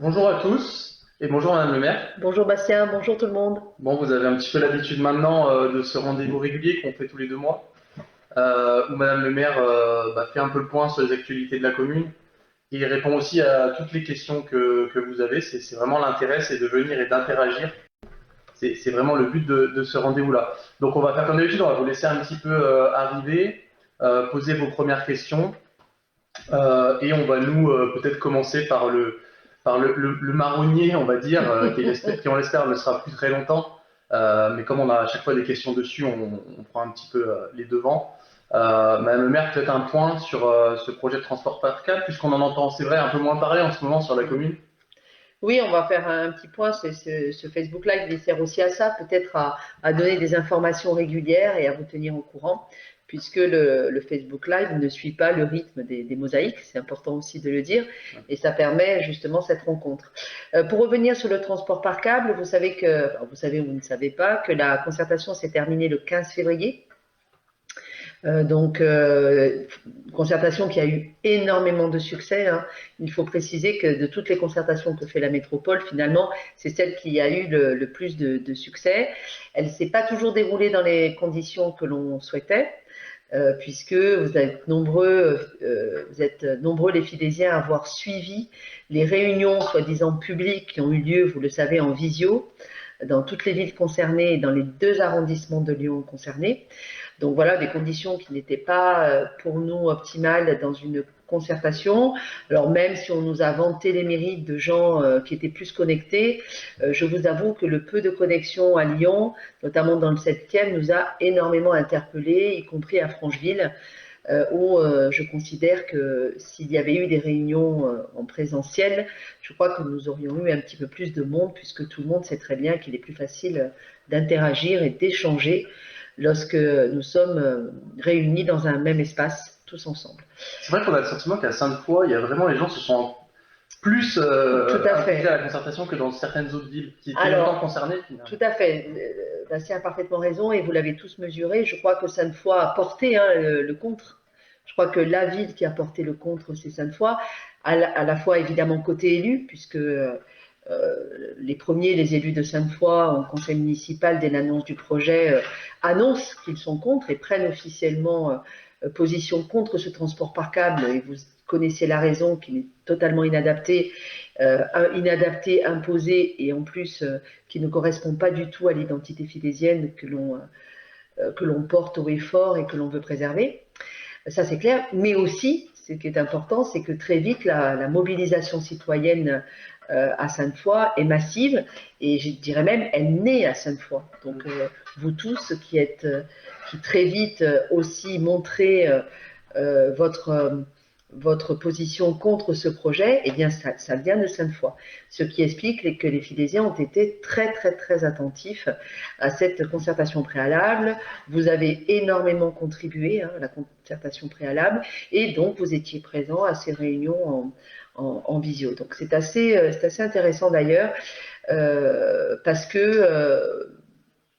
Bonjour à tous et bonjour Madame le maire. Bonjour Bastien, bonjour tout le monde. Bon, vous avez un petit peu l'habitude maintenant de ce rendez-vous régulier qu'on fait tous les 2 mois, où Madame le maire fait un peu le point sur les actualités de la commune et répond aussi à toutes les questions que vous avez. C'est vraiment l'intérêt, c'est de venir et d'interagir. C'est vraiment le but de ce rendez-vous-là. Donc on va faire comme d'habitude, on va vous laisser un petit peu arriver, poser vos premières questions. Et on va nous peut-être commencer par le marronnier, on va dire, qui on l'espère ne sera plus très longtemps. Mais comme on a à chaque fois des questions dessus, on prend un petit peu les devants. Madame le maire, peut-être un point sur ce projet de transport par câble, puisqu'on en entend, c'est vrai, un peu moins parler en ce moment sur la commune. Oui, on va faire un petit point. Ce Facebook Live il sert aussi à ça, peut-être à donner des informations régulières et à vous tenir au courant, puisque le Facebook Live ne suit pas le rythme des mosaïques, c'est important aussi de le dire, et ça permet justement cette rencontre. Pour revenir sur le transport par câble, vous savez que, enfin, vous savez ou vous ne savez pas, que la concertation s'est terminée le 15 février. Concertation qui a eu énormément de succès, hein. Il faut préciser que de toutes les concertations que fait la métropole, finalement, c'est celle qui a eu le plus de succès. Elle ne s'est pas toujours déroulée dans les conditions que l'on souhaitait, puisque vous êtes nombreux les Philésiens à avoir suivi les réunions soi-disant publiques qui ont eu lieu, vous le savez, en visio, dans toutes les villes concernées et dans les 2 arrondissements de Lyon concernés. Donc voilà, des conditions qui n'étaient pas pour nous optimales dans une concertation. Alors même si on nous a vanté les mérites de gens qui étaient plus connectés, je vous avoue que le peu de connexion à Lyon, notamment dans le 7e, nous a énormément interpellés, y compris à Francheville, où je considère que s'il y avait eu des réunions en présentiel, je crois que nous aurions eu un petit peu plus de monde, puisque tout le monde sait très bien qu'il est plus facile d'interagir et d'échanger lorsque nous sommes réunis dans un même espace, tous ensemble. C'est vrai qu'on a le sentiment qu'à Sainte-Foy, il y a vraiment les gens se sont plus Tout à intégrés fait. à la concertation que dans certaines autres villes qui étaient longtemps Alors, concernées finalement. tout à fait. Bastien a parfaitement raison et vous l'avez tous mesuré. Je crois que Sainte-Foy a porté le contre. Je crois que la ville qui a porté le contre, c'est Sainte-Foy, à la fois évidemment côté élu, puisque les élus de Sainte-Foy en conseil municipal, dès l'annonce du projet, annoncent qu'ils sont contre et prennent officiellement position contre ce transport par câble. Et vous connaissez la raison, qu'il est totalement inadapté, imposé et en plus qui ne correspond pas du tout à l'identité philésienne que l'on porte haut et fort et que l'on veut préserver. Ça, c'est clair. Mais aussi, ce qui est important, c'est que très vite, la mobilisation citoyenne à Sainte-Foy est massive et je dirais même, elle naît à Sainte-Foy. Donc, vous tous qui très vite aussi montrez votre position contre ce projet, eh bien, ça vient de Sainte-Foy. Ce qui explique que les Philésiens ont été très, très, très attentifs à cette concertation préalable. Vous avez énormément contribué à la concertation préalable et donc vous étiez présents à ces réunions en visio. Donc c'est assez intéressant d'ailleurs parce que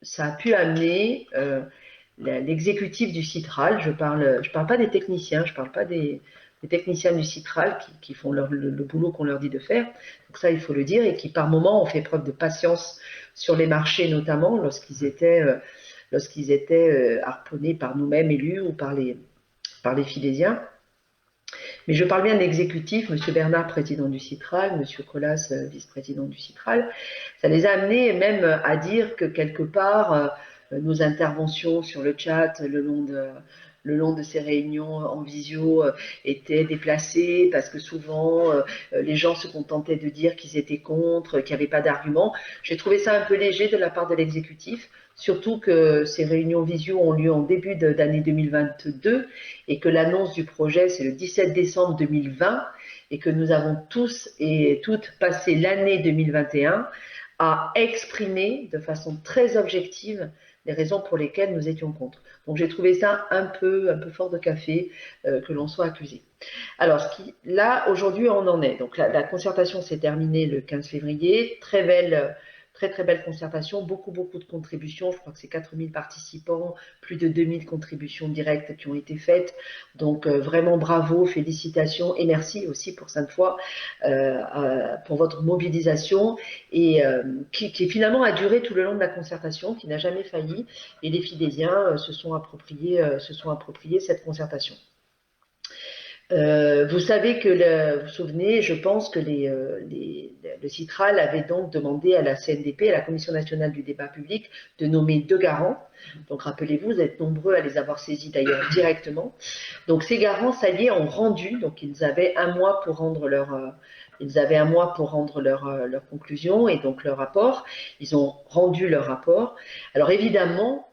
ça a pu amener l'exécutif du Citral, je parle pas des techniciens, je parle pas des techniciens du Citral qui font le boulot qu'on leur dit de faire, donc ça il faut le dire, et qui par moments ont fait preuve de patience sur les marchés, notamment lorsqu'ils étaient harponnés par nous-mêmes élus ou par les Philésiens. Mais je parle bien de l'exécutif, M. Bernard, président du Citral, M. Colas, vice-président du Citral. Ça les a amenés même à dire que quelque part, nos interventions sur le chat le long de ces réunions en visio étaient déplacées parce que souvent les gens se contentaient de dire qu'ils étaient contre, qu'il n'y avait pas d'arguments. J'ai trouvé ça un peu léger de la part de l'exécutif, surtout que ces réunions visio ont lieu en début d'année 2022 et que l'annonce du projet c'est le 17 décembre 2020 et que nous avons tous et toutes passé l'année 2021 à exprimer de façon très objective les raisons pour lesquelles nous étions contre. Donc j'ai trouvé ça un peu fort de café que l'on soit accusé. Alors là aujourd'hui on en est. Donc la concertation s'est terminée le 15 février, très belle Très très belle concertation, beaucoup de contributions, je crois que c'est 4000 participants, plus de 2000 contributions directes qui ont été faites, donc vraiment bravo, félicitations et merci aussi pour Sainte-Foy pour votre mobilisation et qui finalement a duré tout le long de la concertation, qui n'a jamais failli, et les Fidésiens se sont appropriés cette concertation. Vous savez que, vous vous souvenez, je pense que le Citral avait donc demandé à la CNDP, à la Commission nationale du débat public, de nommer 2 garants. Donc rappelez-vous, vous êtes nombreux à les avoir saisis d'ailleurs directement. Donc ces garants, ça y est, ont rendu, donc ils avaient un mois pour rendre leur conclusion et donc leur rapport. Ils ont rendu leur rapport. Alors évidemment,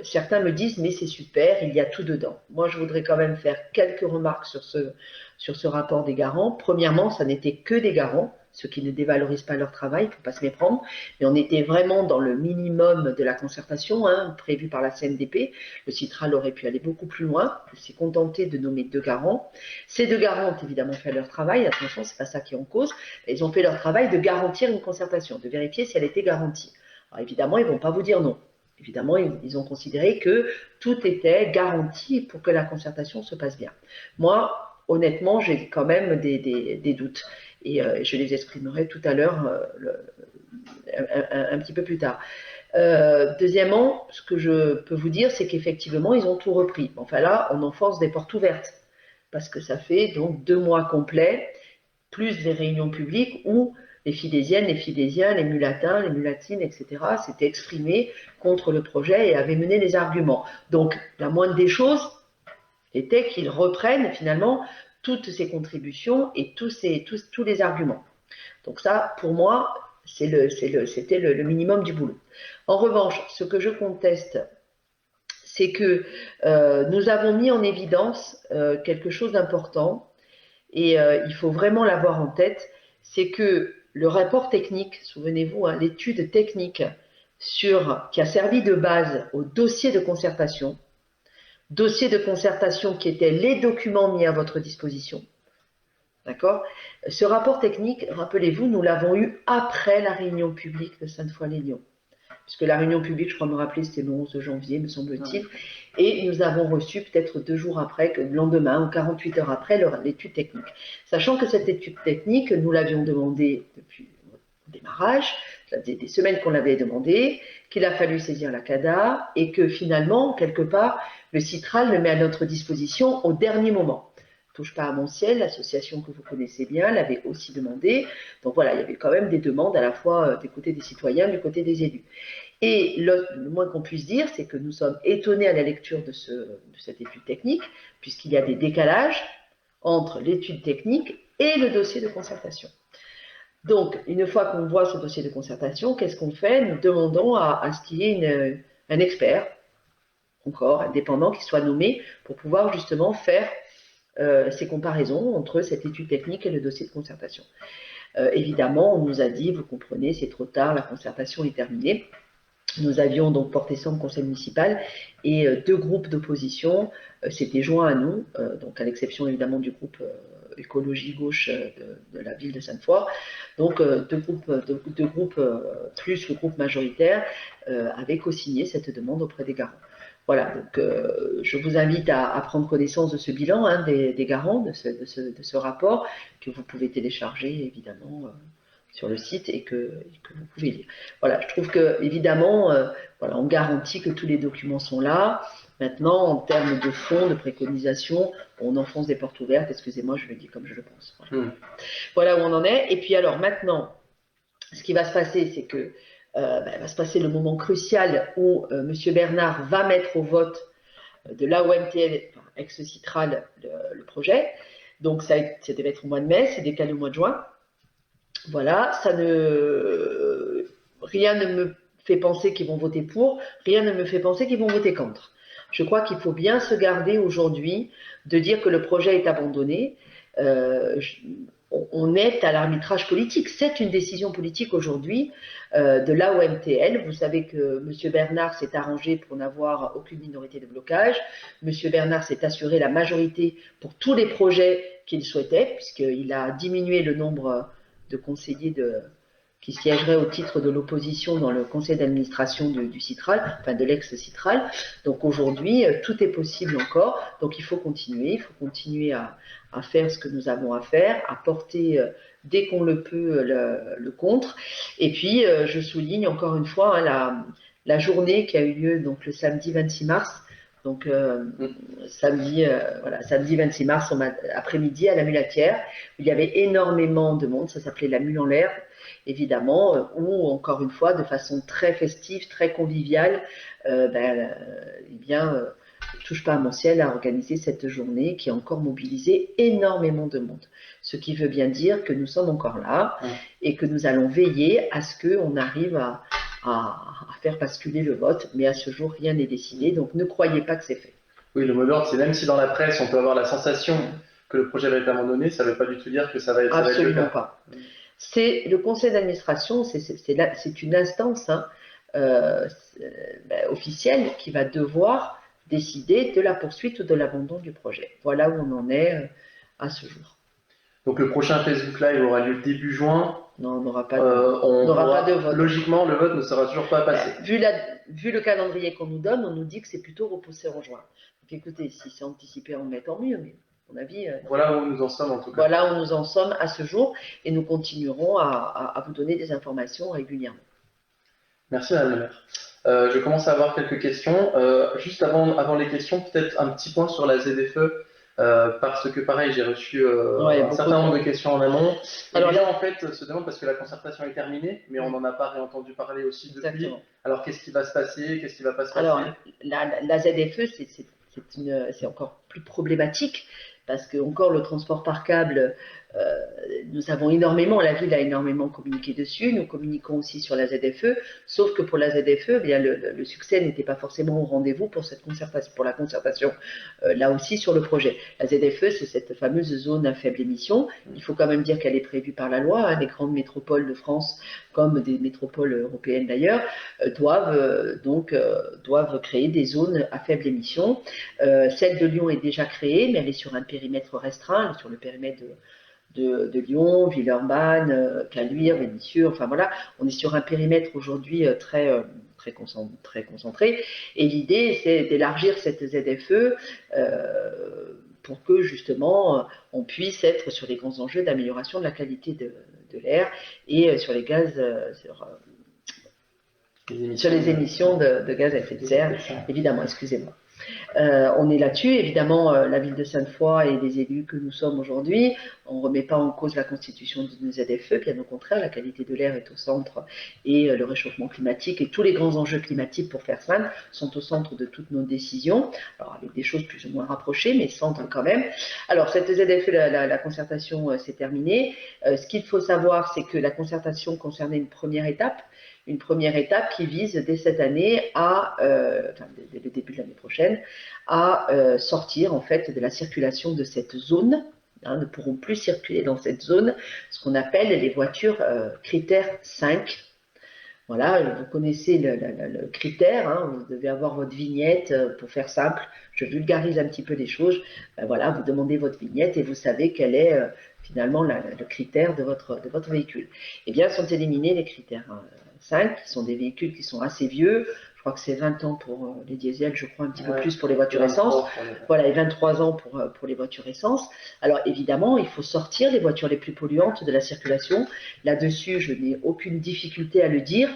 certains me disent mais c'est super, il y a tout dedans. Moi je voudrais quand même faire quelques remarques sur ce rapport des garants. Premièrement, ça n'était que des garants, ce qui ne dévalorise pas leur travail, il ne faut pas se méprendre, mais on était vraiment dans le minimum de la concertation prévu par la CNDP. Le Citral aurait pu aller beaucoup plus loin, il s'est contenté de nommer 2 garants. Ces 2 garants ont évidemment fait leur travail, attention, c'est pas ça qui est en cause, ils ont fait leur travail de garantir une concertation, de vérifier si elle était garantie. Alors évidemment, ils ne vont pas vous dire non. Évidemment, ils ont considéré que tout était garanti pour que la concertation se passe bien. Moi, honnêtement, j'ai quand même des doutes et je les exprimerai tout à l'heure un petit peu plus tard. Deuxièmement, ce que je peux vous dire, c'est qu'effectivement, ils ont tout repris. Enfin là, on enfonce des portes ouvertes parce que ça fait donc 2 mois complets, plus des réunions publiques où les Fidésiennes, les Fidésiens, les mulatins, les mulatines, etc. s'étaient exprimés contre le projet et avaient mené les arguments. Donc, la moindre des choses était qu'ils reprennent finalement toutes ces contributions et tous les arguments. Donc ça, pour moi, c'était le minimum du boulot. En revanche, ce que je conteste, c'est que nous avons mis en évidence quelque chose d'important et il faut vraiment l'avoir en tête, c'est que le rapport technique, souvenez-vous, l'étude technique qui a servi de base au dossier de concertation qui étaient les documents mis à votre disposition. D'accord ? Ce rapport technique, rappelez-vous, nous l'avons eu après la réunion publique de Sainte-Foy-les-Lyons. Puisque la réunion publique, je crois me rappeler, c'était le 11 janvier, me semble-t-il. Et nous avons reçu peut-être 2 jours après, le lendemain ou 48 heures après, l'étude technique. Sachant que cette étude technique, nous l'avions demandée depuis le démarrage, ça faisait des semaines qu'on l'avait demandée, qu'il a fallu saisir la CADA et que finalement, quelque part, le Citral le met à notre disposition au dernier moment. Touche pas à mon ciel, l'association que vous connaissez bien l'avait aussi demandé. Donc voilà, il y avait quand même des demandes à la fois du côté des citoyens, du côté des élus. Et le moins qu'on puisse dire, c'est que nous sommes étonnés à la lecture de cette étude technique, puisqu'il y a des décalages entre l'étude technique et le dossier de concertation. Donc, une fois qu'on voit ce dossier de concertation, qu'est-ce qu'on fait ? Nous demandons à ce qu'il y ait un expert, encore indépendant, qui soit nommé pour pouvoir justement faire ces comparaisons entre cette étude technique et le dossier de concertation. Évidemment, on nous a dit, vous comprenez, c'est trop tard, la concertation est terminée. Nous avions donc porté ça au conseil municipal et 2 groupes d'opposition s'étaient joints à nous, donc à l'exception évidemment du groupe écologie gauche de la ville de Sainte-Foy. Donc 2 groupes plus le groupe majoritaire avaient co-signé cette demande auprès des garants. Voilà, donc je vous invite à prendre connaissance de ce bilan des garants, de ce rapport que vous pouvez télécharger évidemment sur le site et que vous pouvez lire. Voilà, je trouve que évidemment, voilà, on garantit que tous les documents sont là. Maintenant, en termes de fond, de préconisation, on enfonce des portes ouvertes. Excusez-moi, je le dis comme je le pense. Voilà. Voilà où on en est. Et puis alors maintenant, ce qui va se passer, c'est que va se passer le moment crucial où M. Bernard va mettre au vote de l'AOMTL, ex-Citral, le projet. Donc ça devait être au mois de mai, c'est décalé au mois de juin. Voilà, rien ne me fait penser qu'ils vont voter pour, rien ne me fait penser qu'ils vont voter contre. Je crois qu'il faut bien se garder aujourd'hui de dire que le projet est abandonné. On est à l'arbitrage politique. C'est une décision politique aujourd'hui de l'AOMTL. Vous savez que M. Bernard s'est arrangé pour n'avoir aucune minorité de blocage. M. Bernard s'est assuré la majorité pour tous les projets qu'il souhaitait, puisqu'il a diminué le nombre de conseillers qui siégerait au titre de l'opposition dans le conseil d'administration du Citral, enfin de l'ex-Citral. Donc aujourd'hui, tout est possible encore. Donc il faut continuer à faire ce que nous avons à faire, à porter dès qu'on le peut le contre. Et puis je souligne encore une fois la journée qui a eu lieu donc le samedi 26 mars. Donc samedi 26 mars après-midi à la Mulatière, où il y avait énormément de monde, ça s'appelait la Mule en l'air, évidemment, où encore une fois, de façon très festive, très conviviale, Touche pas à mon ciel a organisé cette journée qui a encore mobilisé énormément de monde. Ce qui veut bien dire que nous sommes encore là et que nous allons veiller à ce qu'on arrive à faire basculer le vote, mais à ce jour, rien n'est décidé, donc ne croyez pas que c'est fait. Oui, le mot d'ordre, c'est même si dans la presse, on peut avoir la sensation que le projet va être abandonné, ça ne veut pas du tout dire que ça va être absolument pas. C'est le conseil d'administration, c'est une instance officielle qui va devoir décider de la poursuite ou de l'abandon du projet. Voilà où on en est à ce jour. Donc le prochain Facebook Live aura lieu début juin. Non, on n'aura pas de vote. Logiquement, le vote ne sera toujours pas passé. Vu le calendrier qu'on nous donne, on nous dit que c'est plutôt repoussé en juin. Donc écoutez, si c'est anticipé en mai, tant mieux, mais à mon avis... voilà où nous en sommes en tout cas. Voilà où nous en sommes à ce jour, et nous continuerons à vous donner des informations régulièrement. Merci Madame la maire. Je commence à avoir quelques questions. Juste avant les questions, peut-être un petit point sur la ZFE. Parce que pareil, j'ai reçu un certain nombre de questions en amont. Alors là, en fait, se demande parce que la concertation est terminée, mais on n'en a pas réentendu parler aussi depuis. Exactement. Alors qu'est-ce qui va se passer? Qu'est-ce qui va pas se passer? Alors la ZFE, c'est encore plus problématique parce que encore le transport par câble, nous avons énormément, la ville a énormément communiqué dessus, nous communiquons aussi sur la ZFE, sauf que pour la ZFE, bien, le succès n'était pas forcément au rendez-vous pour la concertation, là aussi sur le projet. La ZFE, c'est cette fameuse zone à faible émission. Il faut quand même dire qu'elle est prévue par la loi. Les grandes métropoles de France, comme des métropoles européennes d'ailleurs, doivent créer des zones à faible émission. Celle de Lyon est déjà créée, mais elle est sur un périmètre restreint, elle est sur le périmètre de Lyon, Villeurbanne, Caluire, Vénissieux, enfin voilà, on est sur un périmètre aujourd'hui très concentré, et l'idée c'est d'élargir cette ZFE pour que justement on puisse être sur les grands enjeux d'amélioration de la qualité de l'air et sur les gaz, sur les émissions de gaz à effet de serre, évidemment, excusez-moi. On est là-dessus, évidemment, la ville de Sainte-Foy et les élus que nous sommes aujourd'hui, on ne remet pas en cause la constitution d'une ZFE, bien au contraire, la qualité de l'air est au centre et le réchauffement climatique et tous les grands enjeux climatiques, pour faire simple, sont au centre de toutes nos décisions, alors avec des choses plus ou moins rapprochées, mais centre quand même. Alors cette ZFE, la concertation s'est terminée. Ce qu'il faut savoir, c'est que la concertation concernait une première étape qui vise dès cette année dès le début de l'année prochaine, à sortir en fait de la circulation de cette zone. Ne pourront plus circuler dans cette zone ce qu'on appelle les voitures critère 5. Voilà, vous connaissez le critère, vous devez avoir votre vignette, pour faire simple, je vulgarise un petit peu les choses, voilà, vous demandez votre vignette et vous savez quel est finalement le critère de votre véhicule. Eh bien, sont éliminés les critères 5, qui sont des véhicules qui sont assez vieux. Je crois que c'est 20 ans pour les diesels, je crois un petit peu plus pour les voitures essence. Voilà, et 23 ans pour les voitures essence. Alors évidemment, il faut sortir les voitures les plus polluantes de la circulation. Là-dessus, je n'ai aucune difficulté à le dire.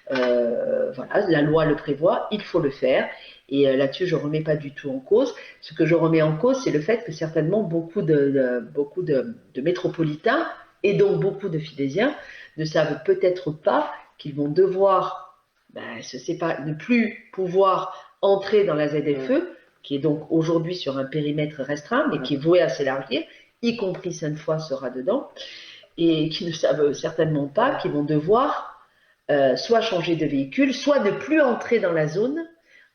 Voilà, la loi le prévoit, il faut le faire. Et là-dessus, je ne remets pas du tout en cause. Ce que je remets en cause, c'est le fait que certainement beaucoup de métropolitains, et donc beaucoup de Filésiens, ne savent peut-être pas qu'ils vont devoir ne plus pouvoir entrer dans la ZFE, qui est donc aujourd'hui sur un périmètre restreint, mais qui est voué à s'élargir, y compris Sainte-Foy sera dedans, et qui ne savent certainement pas qu'ils vont devoir soit changer de véhicule, soit ne plus entrer dans la zone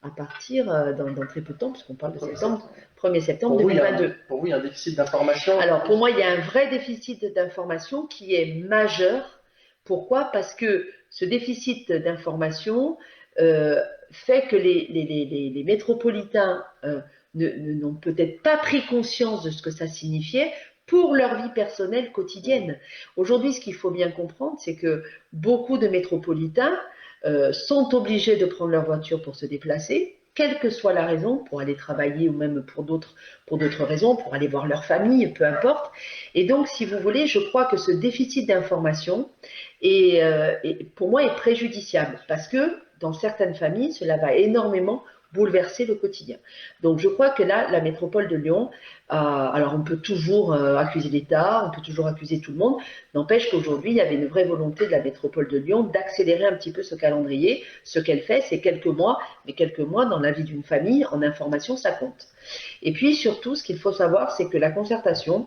à partir dans très peu de temps, puisqu'on parle de 1er septembre 2022. Pour vous, il y a un déficit d'information? Alors, pour moi, il y a un vrai déficit d'information qui est majeur. Pourquoi? Parce que ce déficit d'information fait que les métropolitains n'ont peut-être pas pris conscience de ce que ça signifiait pour leur vie personnelle quotidienne. Aujourd'hui, ce qu'il faut bien comprendre, c'est que beaucoup de métropolitains sont obligés de prendre leur voiture pour se déplacer, quelle que soit la raison, pour aller travailler ou même pour d'autres raisons, pour aller voir leur famille, peu importe. Et donc, si vous voulez, je crois que ce déficit d'information pour moi est préjudiciable parce que dans certaines familles, cela va énormément bouleverser le quotidien. Donc je crois que là, la métropole de Lyon, alors on peut toujours accuser l'État, on peut toujours accuser tout le monde, n'empêche qu'aujourd'hui, il y avait une vraie volonté de la métropole de Lyon d'accélérer un petit peu ce calendrier. Ce qu'elle fait, c'est quelques mois, mais quelques mois dans la vie d'une famille, en information, ça compte. Et puis surtout, ce qu'il faut savoir, c'est que la concertation,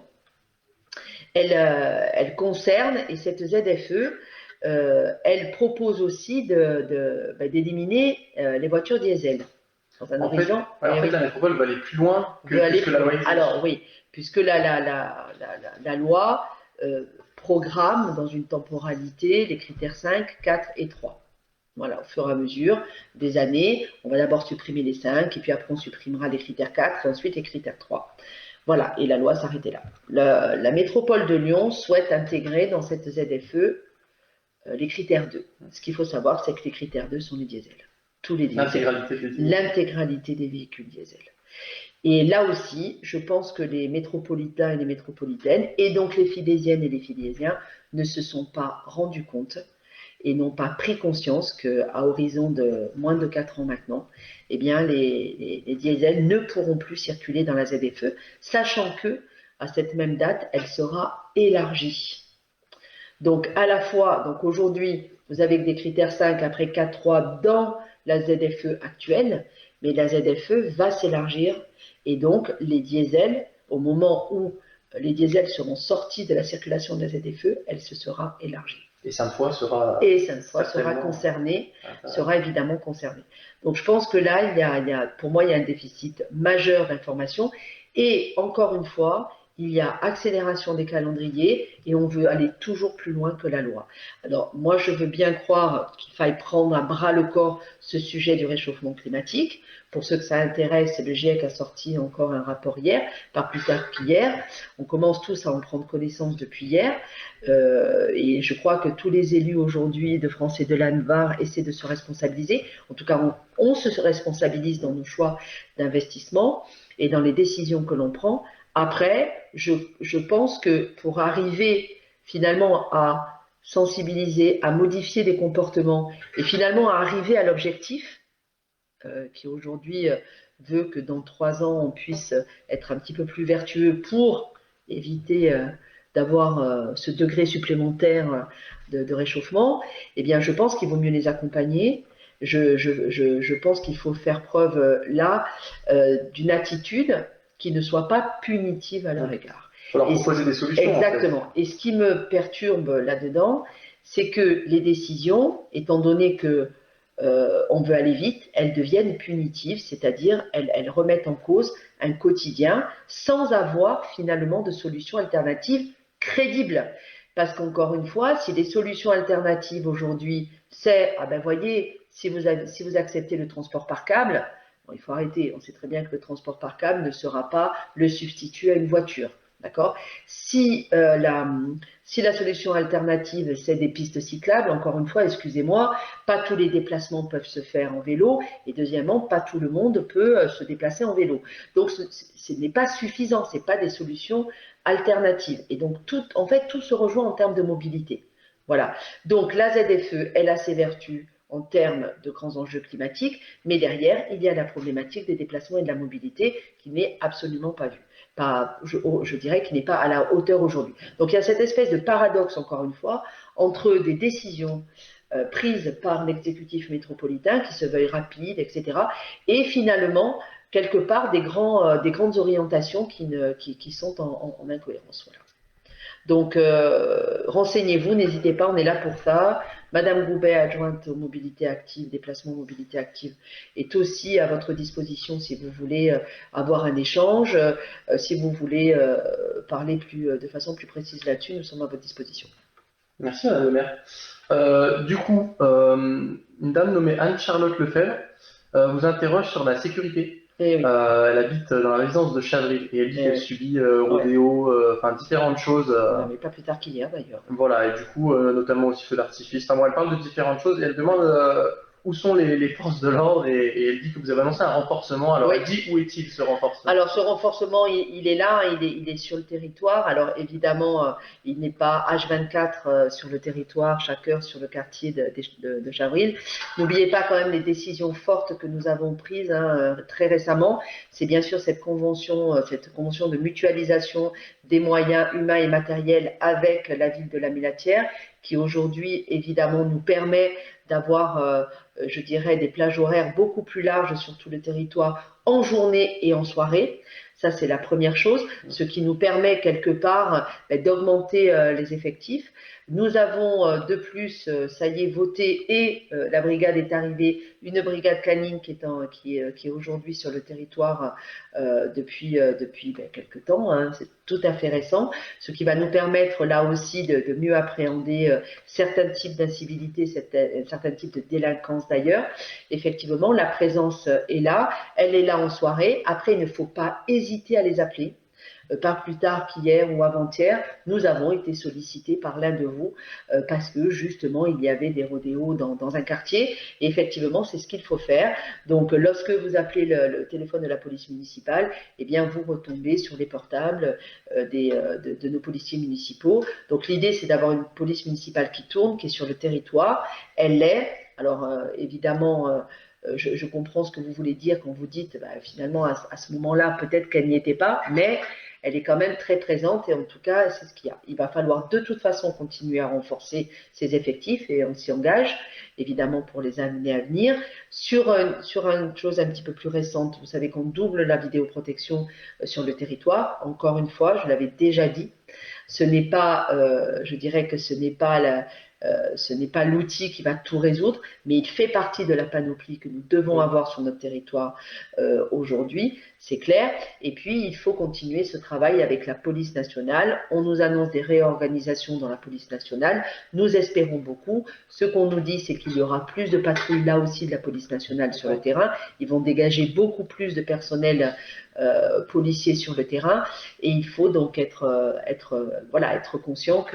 elle concerne, et cette ZFE, elle propose aussi d'éliminer les voitures diesel. En fait, la métropole va aller plus loin que la loi exige. Alors oui, puisque la loi programme dans une temporalité les critères 5, 4 et 3. Voilà, au fur et à mesure des années, on va d'abord supprimer les 5, et puis après on supprimera les critères 4, et ensuite les critères 3. Voilà, et la loi s'arrêtait là. La métropole de Lyon souhaite intégrer dans cette ZFE les critères 2. Ce qu'il faut savoir, c'est que les critères 2 sont les diesels. Tous les diesels. L'intégralité des véhicules diesel. Et là aussi, je pense que les métropolitains et les métropolitaines, et donc les Fidésiennes et les Fidésiens, ne se sont pas rendus compte et n'ont pas pris conscience qu'à horizon de moins de 4 ans maintenant, eh bien, les diesels ne pourront plus circuler dans la ZFE, sachant que à cette même date, elle sera élargie. Donc, à la fois, donc aujourd'hui, vous avez des critères 5 après 4.3 dans la ZFE actuelle, mais la ZFE va s'élargir et donc les diesels, au moment où les diesels seront sortis de la circulation de la ZFE, elle se sera élargie. Et Sainte-Foy sera concernée, sera évidemment concernée. Donc je pense que là, pour moi, il y a un déficit majeur d'information et encore une fois, il y a accélération des calendriers et on veut aller toujours plus loin que la loi. Alors moi, je veux bien croire qu'il faille prendre à bras le corps ce sujet du réchauffement climatique. Pour ceux que ça intéresse, le GIEC a sorti encore un rapport hier, pas plus tard qu'hier. On commence tous à en prendre connaissance depuis hier. Et je crois que tous les élus aujourd'hui de France et de l'ANVAR essaient de se responsabiliser. En tout cas, on se responsabilise dans nos choix d'investissement et dans les décisions que l'on prend. Après, je pense que pour arriver finalement à sensibiliser, à modifier des comportements et finalement à arriver à l'objectif qui aujourd'hui veut que dans 3 ans on puisse être un petit peu plus vertueux pour éviter d'avoir ce degré supplémentaire de réchauffement, eh bien je pense qu'il vaut mieux les accompagner. Je pense qu'il faut faire preuve là d'une attitude qui ne soit pas punitive à leur égard. Il faut leur proposer des solutions. Exactement. En fait. Et ce qui me perturbe là-dedans, c'est que les décisions, étant donné que on veut aller vite, elles deviennent punitives, c'est-à-dire elles remettent en cause un quotidien sans avoir finalement de solutions alternatives crédibles. Parce qu'encore une fois, si les solutions alternatives aujourd'hui, c'est, voyez, si vous acceptez le transport par câble, bon, il faut arrêter, on sait très bien que le transport par câble ne sera pas le substitut à une voiture. D'accord ? Si la solution alternative, c'est des pistes cyclables, encore une fois, excusez-moi, pas tous les déplacements peuvent se faire en vélo, et deuxièmement, pas tout le monde peut se déplacer en vélo. Donc, ce n'est pas suffisant, ce n'est pas des solutions alternatives. Et donc, tout se rejoint en termes de mobilité. Voilà. Donc, la ZFE, elle a ses vertus en termes de grands enjeux climatiques, mais derrière, il y a la problématique des déplacements et de la mobilité qui n'est absolument pas vue. Je dirais qu'il n'est pas à la hauteur aujourd'hui. Donc il y a cette espèce de paradoxe, encore une fois, entre des décisions prises par l'exécutif métropolitain qui se veuillent rapides, etc., et finalement, quelque part, des grandes orientations qui sont en incohérence. Voilà. Donc, renseignez-vous, n'hésitez pas, on est là pour ça. Madame Goubet, adjointe aux mobilités actives, déplacement mobilité active, est aussi à votre disposition si vous voulez avoir un échange, si vous voulez parler de façon plus précise là-dessus, nous sommes à votre disposition. Merci Madame le maire. Du coup, une dame nommée Anne-Charlotte Lefebvre vous interroge sur la sécurité. Eh oui, Elle habite dans la résidence de Chavril et elle dit eh qu'elle oui. subit Ouais. rodéo, enfin différentes choses. Ouais, mais pas plus tard qu'hier d'ailleurs. Voilà, et du coup, notamment aussi feu d'artifice. Enfin, bon, elle parle de différentes choses et elle demande où sont les forces de l'ordre et elle dit que vous avez annoncé un renforcement. Alors, Oui. elle dit où est-il ce renforcement? Alors ce renforcement, il est là, il est sur le territoire. Alors évidemment, il n'est pas H24 sur le territoire, chaque heure sur le quartier de Javril. N'oubliez pas quand même les décisions fortes que nous avons prises hein, très récemment. C'est bien sûr cette convention de mutualisation des moyens humains et matériels avec la ville de la Milatière, qui aujourd'hui évidemment nous permet d'avoir, je dirais, des plages horaires beaucoup plus larges sur tout le territoire en journée et en soirée. Ça, c'est la première chose, ce qui nous permet quelque part d'augmenter les effectifs. Nous avons de plus, ça y est, voté et la brigade est arrivée, une brigade canine qui est aujourd'hui sur le territoire depuis quelques temps, hein, c'est tout à fait récent, ce qui va nous permettre là aussi de mieux appréhender certains types d'incivilité, certains types de délinquance d'ailleurs. Effectivement, la présence est là, elle est là en soirée. Après, il ne faut pas hésiter à les appeler. Pas plus tard qu'hier ou avant-hier, nous avons été sollicités par l'un de vous parce que justement il y avait des rodéos dans un quartier. Et effectivement, c'est ce qu'il faut faire. Donc, lorsque vous appelez le téléphone de la police municipale, eh bien, vous retombez sur les portables de nos policiers municipaux. Donc, l'idée, c'est d'avoir une police municipale qui tourne, qui est sur le territoire. Elle l'est. Alors, évidemment. Je comprends ce que vous voulez dire quand vous dites finalement à ce moment-là peut-être qu'elle n'y était pas, mais elle est quand même très présente et en tout cas c'est ce qu'il y a. Il va falloir de toute façon continuer à renforcer ses effectifs et on s'y engage évidemment pour les années à venir. Sur une chose un petit peu plus récente, vous savez qu'on double la vidéoprotection sur le territoire. Encore une fois, je l'avais déjà dit, ce n'est pas, je dirais que ce n'est pas l'outil qui va tout résoudre, mais il fait partie de la panoplie que nous devons avoir sur notre territoire aujourd'hui, c'est clair. Et puis, il faut continuer ce travail avec la police nationale. On nous annonce des réorganisations dans la police nationale. Nous espérons beaucoup. Ce qu'on nous dit, c'est qu'il y aura plus de patrouilles là aussi de la police nationale sur le terrain. Ils vont dégager beaucoup plus de personnel policiers sur le terrain. Et il faut donc être conscient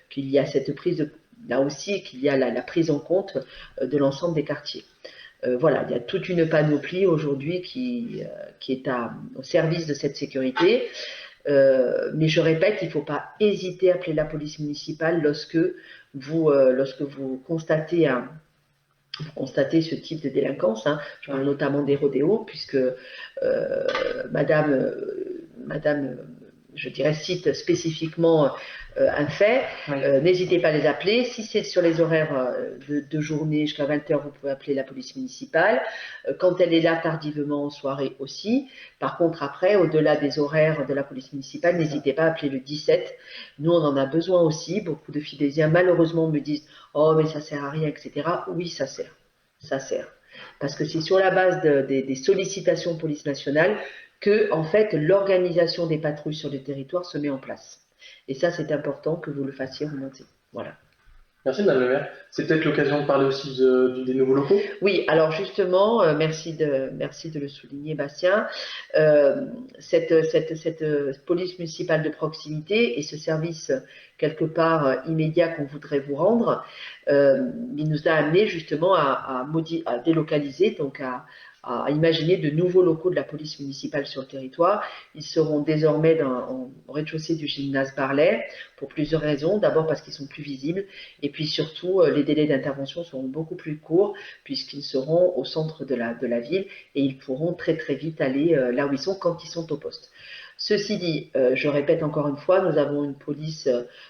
qu'il y a cette prise de là aussi qu'il y a la prise en compte de l'ensemble des quartiers. Voilà, il y a toute une panoplie aujourd'hui qui est au service de cette sécurité. Mais je répète, il ne faut pas hésiter à appeler la police municipale lorsque vous constatez ce type de délinquance. Hein. Je parle notamment des rodéos, puisque Madame, je dirais, cite spécifiquement un fait. Oui. N'hésitez pas à les appeler. Si c'est sur les horaires de journée jusqu'à 20h, vous pouvez appeler la police municipale. Quand elle est là tardivement en soirée aussi. Par contre, après, au-delà des horaires de la police municipale, n'hésitez pas à appeler le 17. Nous, on en a besoin aussi. Beaucoup de Fidésiens, malheureusement, me disent « Oh, mais ça sert à rien, etc. » Oui, ça sert. Ça sert. Parce que c'est sur la base des sollicitations police nationale que, en fait, l'organisation des patrouilles sur le territoire se met en place. Et ça, c'est important que vous le fassiez remonter. Voilà. Merci Madame le maire. C'est peut-être l'occasion de parler aussi des nouveaux locaux. Oui, alors justement, merci de le souligner, Bastien. Cette police municipale de proximité et ce service quelque part immédiat qu'on voudrait vous rendre, il nous a amené justement à délocaliser, donc à imaginer de nouveaux locaux de la police municipale sur le territoire. Ils seront désormais au rez-de-chaussée du gymnase Barlet pour plusieurs raisons. D'abord parce qu'ils sont plus visibles et puis surtout les délais d'intervention seront beaucoup plus courts puisqu'ils seront au centre de la ville et ils pourront très très vite aller là où ils sont quand ils sont au poste. Ceci dit, je répète encore une fois, nous avons une police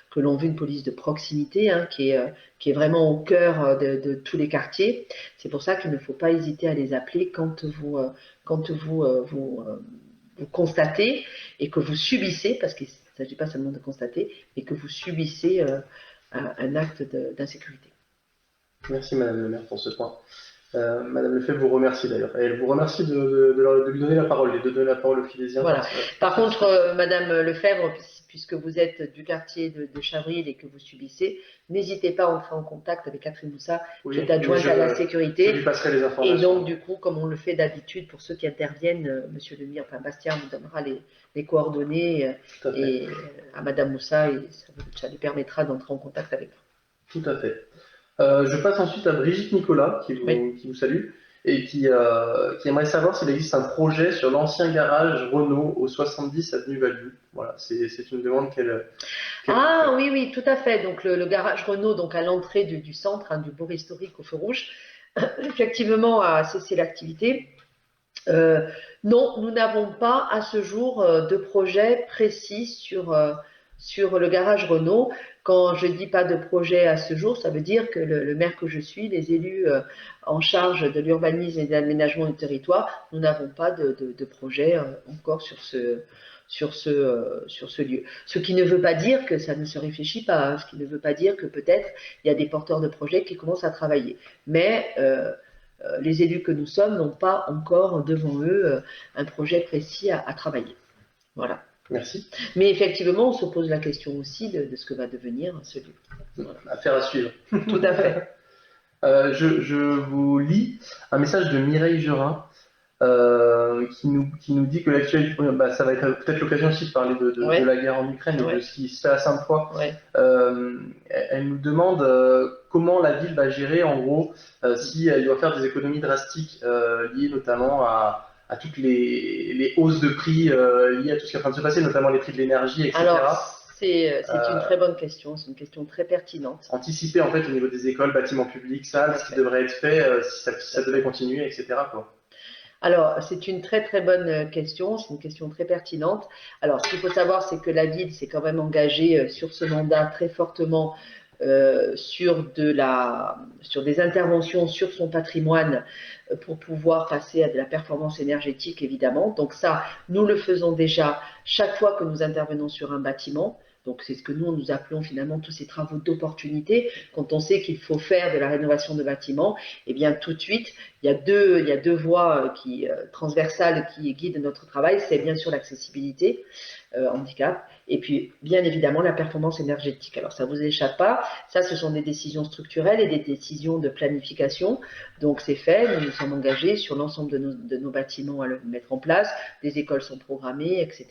que l'on veut une police de proximité hein, qui est vraiment au cœur de tous les quartiers. C'est pour ça qu'il ne faut pas hésiter à les appeler quand vous constatez et que vous subissez, parce qu'il ne s'agit pas seulement de constater, mais que vous subissez un acte d'insécurité. Merci Madame le maire pour ce point. Madame Lefebvre vous remercie d'ailleurs. Et elle vous remercie de lui donner la parole et de donner la parole aux Fidésiens. Voilà. Par contre, Madame Lefebvre, puisque vous êtes du quartier de Chavril et que vous subissez, n'hésitez pas à entrer en contact avec Catherine Moussa, qui est adjointe à la sécurité. Je lui passerai les informations. Et donc, du coup, comme on le fait d'habitude, pour ceux qui interviennent, Monsieur Lemire, enfin Bastien vous donnera les coordonnées et à Madame Moussa, et ça lui permettra d'entrer en contact avec vous. Tout à fait. Je passe ensuite à Brigitte Nicolas, qui vous salue, et qui aimerait savoir s'il existe un projet sur l'ancien garage Renault au 70 avenue Value. Voilà, c'est une demande qu'elle Ah oui, oui, tout à fait. Donc le garage Renault, donc à l'entrée du centre, du bourg historique au Feu Rouge, effectivement a cessé l'activité. Non, nous n'avons pas à ce jour de projet précis sur le garage Renault. Quand je dis pas de projet à ce jour, ça veut dire que le maire que je suis, les élus en charge de l'urbanisme et de l'aménagement du territoire, nous n'avons pas de projet encore sur ce lieu. Ce qui ne veut pas dire que ça ne se réfléchit pas, hein, ce qui ne veut pas dire que peut-être il y a des porteurs de projets qui commencent à travailler. Mais les élus que nous sommes n'ont pas encore devant eux un projet précis à travailler. Voilà. Merci. Mais effectivement, on se pose la question aussi de ce que va devenir ce lieu. Voilà. Affaire à suivre. Tout à fait. Je vous lis un message de Mireille Gerin qui nous dit que l'actualité, ça va être peut-être l'occasion aussi de parler de la guerre en Ukraine et de ce qui se fait à Sainte-Foy. Elle nous demande comment la ville va gérer, en gros, si elle doit faire des économies drastiques liées notamment à toutes les hausses de prix liées à tout ce qui est en train de se passer, notamment les prix de l'énergie, etc. Alors, c'est une très bonne question, c'est une question très pertinente. Anticiper en fait au niveau des écoles, bâtiments publics, salles, ce qui devrait être fait si ça devait continuer, etc. quoi. Alors, c'est une très très bonne question, c'est une question très pertinente. Alors, ce qu'il faut savoir, c'est que la ville s'est quand même engagée sur ce mandat très fortement sur des interventions sur son patrimoine pour pouvoir passer à de la performance énergétique, évidemment. Donc ça, nous le faisons déjà chaque fois que nous intervenons sur un bâtiment. Donc c'est ce que nous appelons finalement tous ces travaux d'opportunité. Quand on sait qu'il faut faire de la rénovation de bâtiments, eh bien tout de suite, il y a deux voies transversales qui guident notre travail. C'est bien sûr l'accessibilité, handicap, et puis bien évidemment la performance énergétique. Alors ça vous échappe pas, ça ce sont des décisions structurelles et des décisions de planification. Donc c'est fait, nous nous sommes engagés sur l'ensemble de nos bâtiments à le mettre en place. Des écoles sont programmées, etc.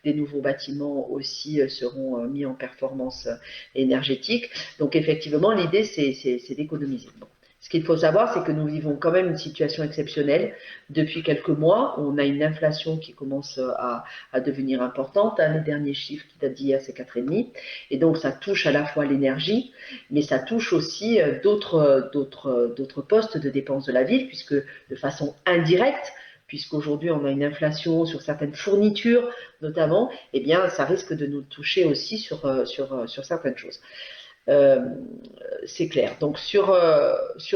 Des nouveaux bâtiments aussi seront mis en performance énergétique. Donc effectivement, l'idée c'est d'économiser. Bon. Ce qu'il faut savoir, c'est que nous vivons quand même une situation exceptionnelle. Depuis quelques mois, on a une inflation qui commence à devenir importante. Les derniers chiffres qui datent d'hier, c'est 4,5. Et donc, ça touche à la fois l'énergie, mais ça touche aussi d'autres postes de dépenses de la ville, puisque de façon indirecte, puisqu'aujourd'hui on a une inflation sur certaines fournitures notamment, eh bien ça risque de nous toucher aussi sur certaines choses. C'est clair. Donc sur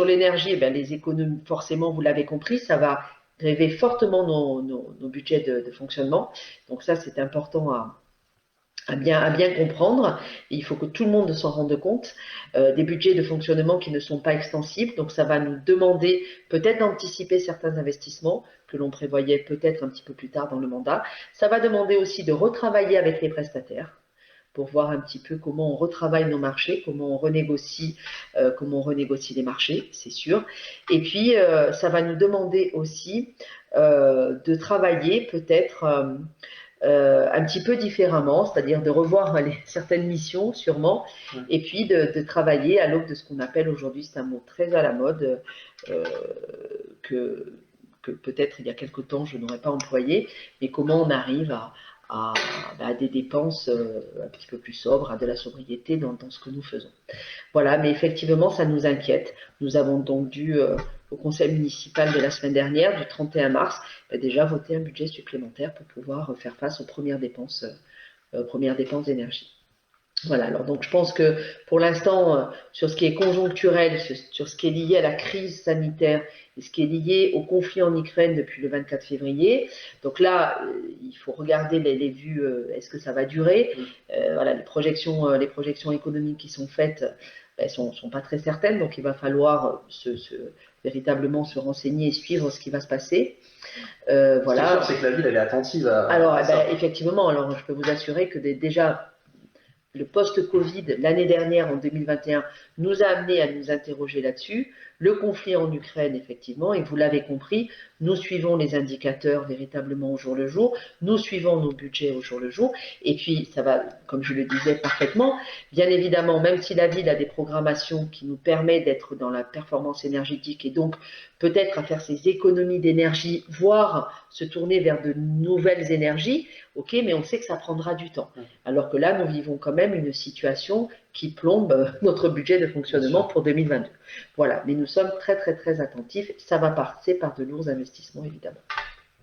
l'énergie, les économies, forcément, vous l'avez compris, ça va gréver fortement nos budgets de fonctionnement. Donc ça, c'est important à bien comprendre. Et il faut que tout le monde s'en rende compte. Des budgets de fonctionnement qui ne sont pas extensibles. Donc ça va nous demander peut-être d'anticiper certains investissements que l'on prévoyait peut-être un petit peu plus tard dans le mandat. Ça va demander aussi de retravailler avec les prestataires pour voir un petit peu comment on retravaille nos marchés, comment on renégocie les marchés, c'est sûr. Et puis, ça va nous demander aussi de travailler peut-être un petit peu différemment, c'est-à-dire de revoir certaines missions sûrement, et puis de travailler à l'aube de ce qu'on appelle aujourd'hui, c'est un mot très à la mode, que peut-être il y a quelque temps je n'aurais pas employé, mais comment on arrive à des dépenses un petit peu plus sobres, à de la sobriété dans ce que nous faisons. Voilà, mais effectivement, ça nous inquiète. Nous avons donc dû, au conseil municipal de la semaine dernière, du 31 mars, déjà voter un budget supplémentaire pour pouvoir faire face aux premières dépenses d'énergie. Voilà, alors donc je pense que pour l'instant, sur ce qui est conjoncturel, sur ce qui est lié à la crise sanitaire et ce qui est lié au conflit en Ukraine depuis le 24 février, donc là, il faut regarder les vues, est-ce que ça va durer? Voilà, les projections économiques qui sont faites, elles sont pas très certaines, donc il va falloir véritablement se renseigner et suivre ce qui va se passer. Ce qui est Voilà. sûr, c'est que la ville, elle est attentive Alors, à ça. effectivement, alors je peux vous assurer que déjà le post-Covid, l'année dernière, en 2021, nous a amené à nous interroger là-dessus. Le conflit en Ukraine, effectivement, et vous l'avez compris, nous suivons les indicateurs véritablement au jour le jour, nous suivons nos budgets au jour le jour, et puis ça va, comme je le disais parfaitement, bien évidemment, même si la ville a des programmations qui nous permettent d'être dans la performance énergétique et donc peut-être à faire ces économies d'énergie, voire se tourner vers de nouvelles énergies, ok, mais on sait que ça prendra du temps. Alors que là, nous vivons quand même une situation qui plombe notre budget de fonctionnement pour 2022. Voilà, mais nous sommes très très très attentifs. Ça va passer par de lourds investissements, évidemment.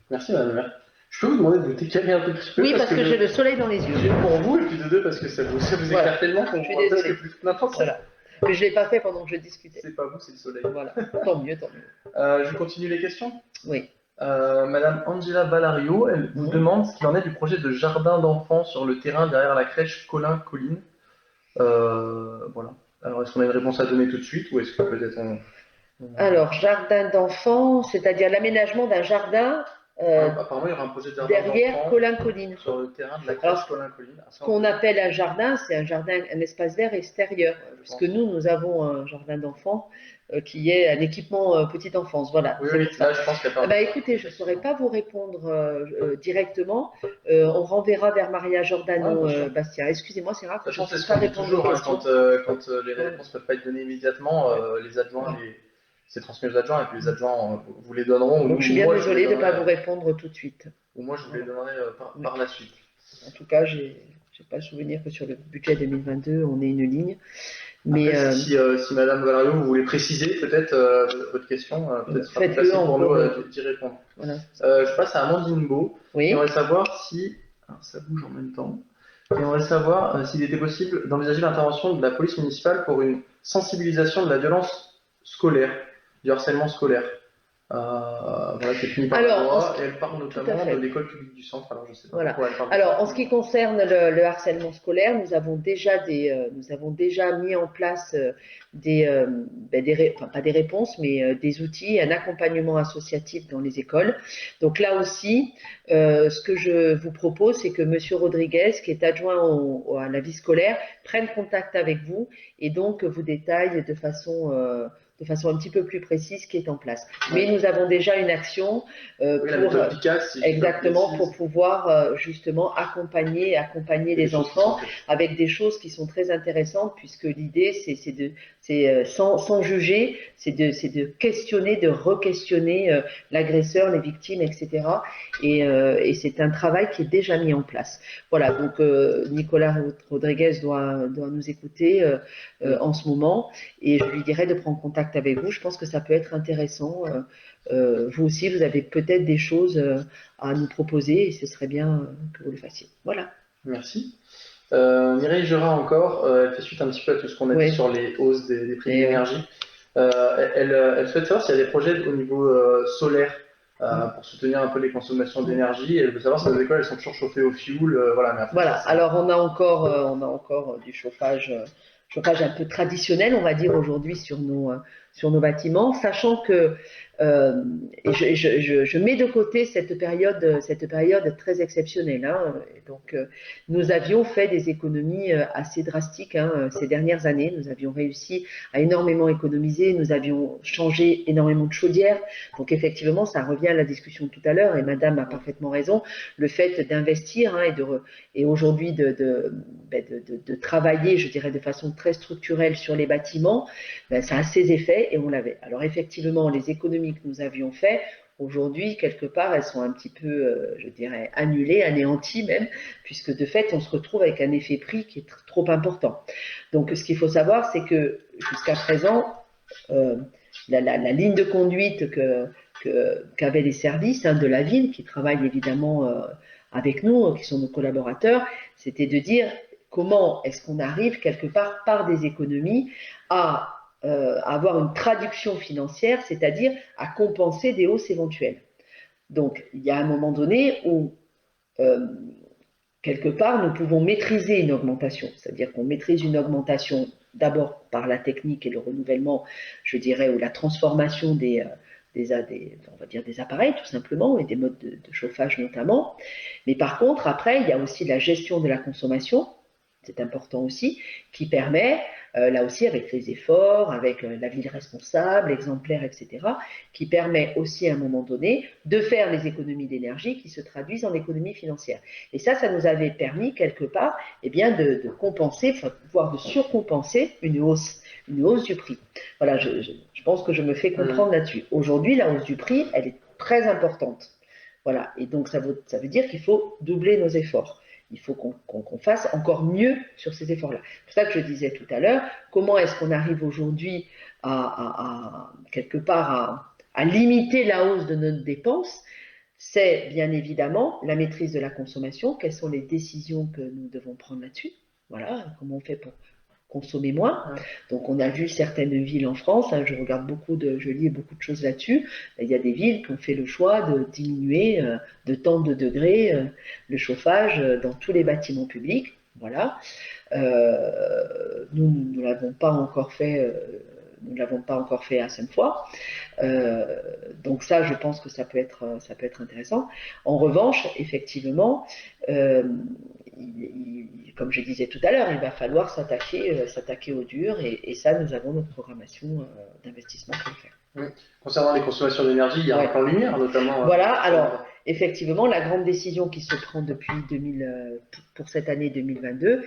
Merci Madame la maire. Je peux vous demander de vous décaler un petit peu? Oui, parce que j'ai le soleil dans les yeux. Pour vous, et puis de deux, parce que ça vous éclaire tellement qu'on voit presque plus n'importe quoi. Voilà. Mais je ne l'ai pas fait pendant que je discutais. C'est pas vous, c'est le soleil. Voilà, tant mieux, tant mieux. Je continue les questions? Oui. Madame Angela Ballario, elle vous demande ce qu'il en est du projet de jardin d'enfants sur le terrain derrière la crèche Colin-Colline. Voilà. Alors, est-ce qu'on a une réponse à donner tout de suite ou est-ce que peut-être Alors, jardin d'enfants, c'est-à-dire l'aménagement d'un jardin apparemment, il y aura un projet de jardin derrière Colin-Colline. sur le terrain de la crèche Colin-Colline. Ce qu'on appelle un jardin, c'est un jardin, un espace vert extérieur. Puisque nous avons un jardin d'enfants qui est un équipement petite enfance. Voilà. Oui, là, je pense qu'il y a pas. Écoutez, je ne saurais pas vous répondre directement. On renverra vers Maria Giordano, Bastia. Excusez-moi, c'est rare que je ne puisse pas répondre aux questions. Quand les réponses ne peuvent pas être données immédiatement, les adjoints, c'est transmis aux adjoints et puis les adjoints vous les donneront. Donc, je suis bien désolée de ne pas vous répondre tout de suite. Ou moi, je vous les donnerai par la suite. En tout cas, je n'ai pas le souvenir que sur le budget 2022, on ait une ligne. Mais après, si Madame Valerio, vous voulez préciser peut-être votre question, peut-être ce sera plus facile pour nous d'y répondre. Voilà. Je passe à Amandine Beau. Oui. J'aimerais savoir si, alors ça bouge en même temps, j'aimerais savoir s'il était possible d'envisager l'intervention de la police municipale pour une sensibilisation de la violence scolaire, du harcèlement scolaire. Voilà, c'est fini par la loi, et elle parle notamment de l'école publique du centre. Alors, je sais pas pourquoi elle parle. Alors, en ce qui concerne le harcèlement scolaire, nous avons déjà mis en place pas des réponses, mais des outils, un accompagnement associatif dans les écoles. Donc là aussi, ce que je vous propose, c'est que Monsieur Rodriguez, qui est adjoint à la vie scolaire, prenne contact avec vous et donc vous détaille de façon un petit peu plus précise qui est en place. Mais nous avons déjà une action pour pouvoir justement accompagner les enfants avec des choses qui sont très intéressantes, puisque l'idée c'est sans juger, c'est de questionner, de re-questionner l'agresseur, les victimes, etc. Et c'est un travail qui est déjà mis en place. Voilà, donc Nicolas Rodriguez doit nous écouter en ce moment, et je lui dirai de prendre contact avec vous. Je pense que ça peut être intéressant. Vous aussi, vous avez peut-être des choses à nous proposer et ce serait bien que vous le fassiez. Voilà. Merci. Mireille Gerin encore, elle fait suite un petit peu à tout ce qu'on a dit sur les hausses des prix de l'énergie. Elle souhaite savoir s'il y a des projets au niveau solaire pour soutenir un peu les consommations d'énergie. Elle veut savoir si les écoles elles sont toujours chauffées au fioul. Voilà. Alors on a encore du chauffage un peu traditionnel, on va dire aujourd'hui sur nos bâtiments, sachant que je mets de côté cette période très exceptionnelle. Donc, nous avions fait des économies assez drastiques ces dernières années. Nous avions réussi à énormément économiser. Nous avions changé énormément de chaudières. Donc, effectivement, ça revient à la discussion tout à l'heure. Et Madame a parfaitement raison. Le fait d'investir et aujourd'hui de travailler, je dirais, de façon très structurelle sur les bâtiments, ça a ses effets et on l'avait. Alors, effectivement, les économies que nous avions fait, aujourd'hui, quelque part, elles sont un petit peu, je dirais, annulées, anéanties même, puisque de fait, on se retrouve avec un effet prix qui est trop important. Donc, ce qu'il faut savoir, c'est que jusqu'à présent, la ligne de conduite qu'avaient les services de la ville, qui travaillent évidemment avec nous, qui sont nos collaborateurs, c'était de dire comment est-ce qu'on arrive quelque part par des économies à avoir une traduction financière, c'est-à-dire à compenser des hausses éventuelles. Donc, il y a un moment donné où, quelque part, nous pouvons maîtriser une augmentation, c'est-à-dire qu'on maîtrise une augmentation d'abord par la technique et le renouvellement, je dirais, ou la transformation on va dire des appareils tout simplement, et des modes de chauffage notamment. Mais par contre, après, il y a aussi la gestion de la consommation, c'est important aussi, qui permet, là aussi avec les efforts, avec la ville responsable, exemplaire, etc., qui permet aussi à un moment donné de faire les économies d'énergie qui se traduisent en économies financières. Et ça nous avait permis quelque part de compenser, voire de surcompenser une hausse du prix. Voilà, je pense que je me fais comprendre là-dessus. Aujourd'hui, la hausse du prix, elle est très importante. Voilà, et donc ça veut dire qu'il faut doubler nos efforts. Il faut qu'on fasse encore mieux sur ces efforts-là. C'est pour ça que je disais tout à l'heure, comment est-ce qu'on arrive aujourd'hui quelque part à limiter la hausse de notre dépense? C'est bien évidemment la maîtrise de la consommation. Quelles sont les décisions que nous devons prendre là-dessus? Voilà, comment on fait pour consommer moins. Donc on a vu certaines villes en France, je lis beaucoup de choses là-dessus, il y a des villes qui ont fait le choix de diminuer de tant de degrés le chauffage dans tous les bâtiments publics. Voilà. Nous ne l'avons pas encore fait. Nous ne l'avons pas encore fait à Sainte-Foy. Donc ça, je pense que ça peut être intéressant. En revanche, effectivement, comme je disais tout à l'heure, il va falloir s'attaquer au dur, et ça, nous avons notre programmation d'investissement pour le faire. Concernant les consommations d'énergie, il y a un plan lumière notamment. Voilà, alors effectivement, la grande décision qui se prend pour cette année 2022,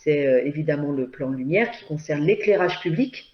c'est évidemment le plan lumière qui concerne l'éclairage public.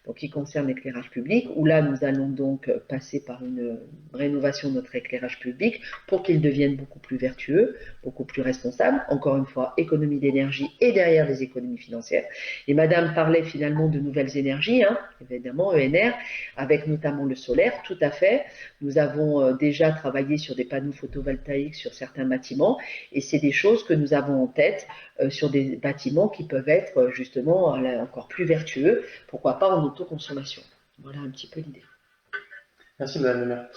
Donc, qui concerne l'éclairage public, où là, nous allons donc passer par une rénovation de notre éclairage public pour qu'il devienne beaucoup plus vertueux, beaucoup plus responsable. Encore une fois, économie d'énergie et derrière des économies financières. Et Madame parlait finalement de nouvelles énergies, évidemment, ENR, avec notamment le solaire, tout à fait. Nous avons déjà travaillé sur des panneaux photovoltaïques sur certains bâtiments, et c'est des choses que nous avons en tête sur des bâtiments qui peuvent être justement encore plus vertueux, pourquoi pas en autoconsommation. Voilà un petit peu l'idée. Merci Madame le maire.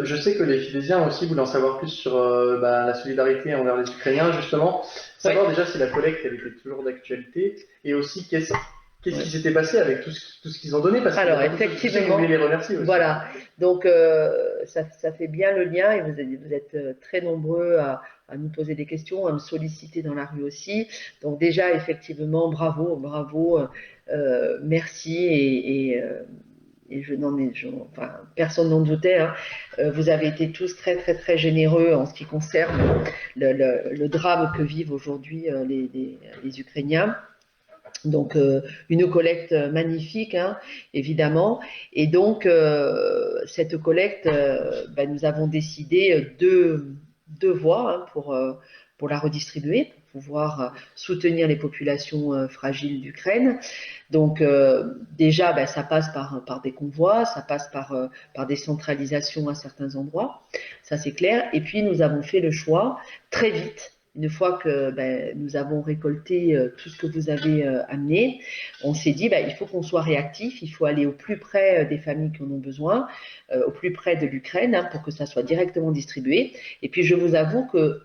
Je sais que les Filésiens aussi voulaient en savoir plus sur la solidarité envers les Ukrainiens, justement. Savoir déjà si la collecte elle était toujours d'actualité, et aussi qu'est-ce qui s'était passé avec tout ce qu'ils ont donné, parce alors effectivement, vous voulez les remercier aussi. Voilà, donc ça fait bien le lien, et vous êtes très nombreux à nous poser des questions, à me solliciter dans la rue aussi. Donc déjà, effectivement, bravo, merci, et personne n'en doutait. Vous avez été tous très très très généreux en ce qui concerne le drame que vivent aujourd'hui les Ukrainiens. Donc une collecte magnifique, évidemment, et donc cette collecte, nous avons décidé deux voies pour la redistribuer, pour pouvoir soutenir les populations fragiles d'Ukraine. Donc déjà, ça passe par des convois, ça passe par des centralisations à certains endroits, ça c'est clair. Et puis nous avons fait le choix très vite. Une fois que nous avons récolté tout ce que vous avez amené, on s'est dit il faut qu'on soit réactif, il faut aller au plus près des familles qui en ont besoin, au plus près de l'Ukraine, pour que ça soit directement distribué. Et puis je vous avoue que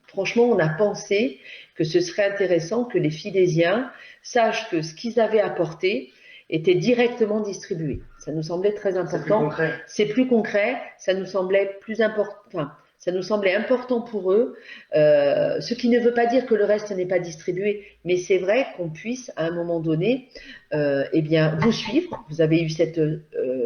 franchement, on a pensé que ce serait intéressant que les Filésiens sachent que ce qu'ils avaient apporté était directement distribué. Ça nous semblait très important. C'est plus concret. Ça nous semblait plus important. Ça nous semblait important pour eux, ce qui ne veut pas dire que le reste n'est pas distribué, mais c'est vrai qu'on puisse à un moment donné vous suivre. Vous avez eu cette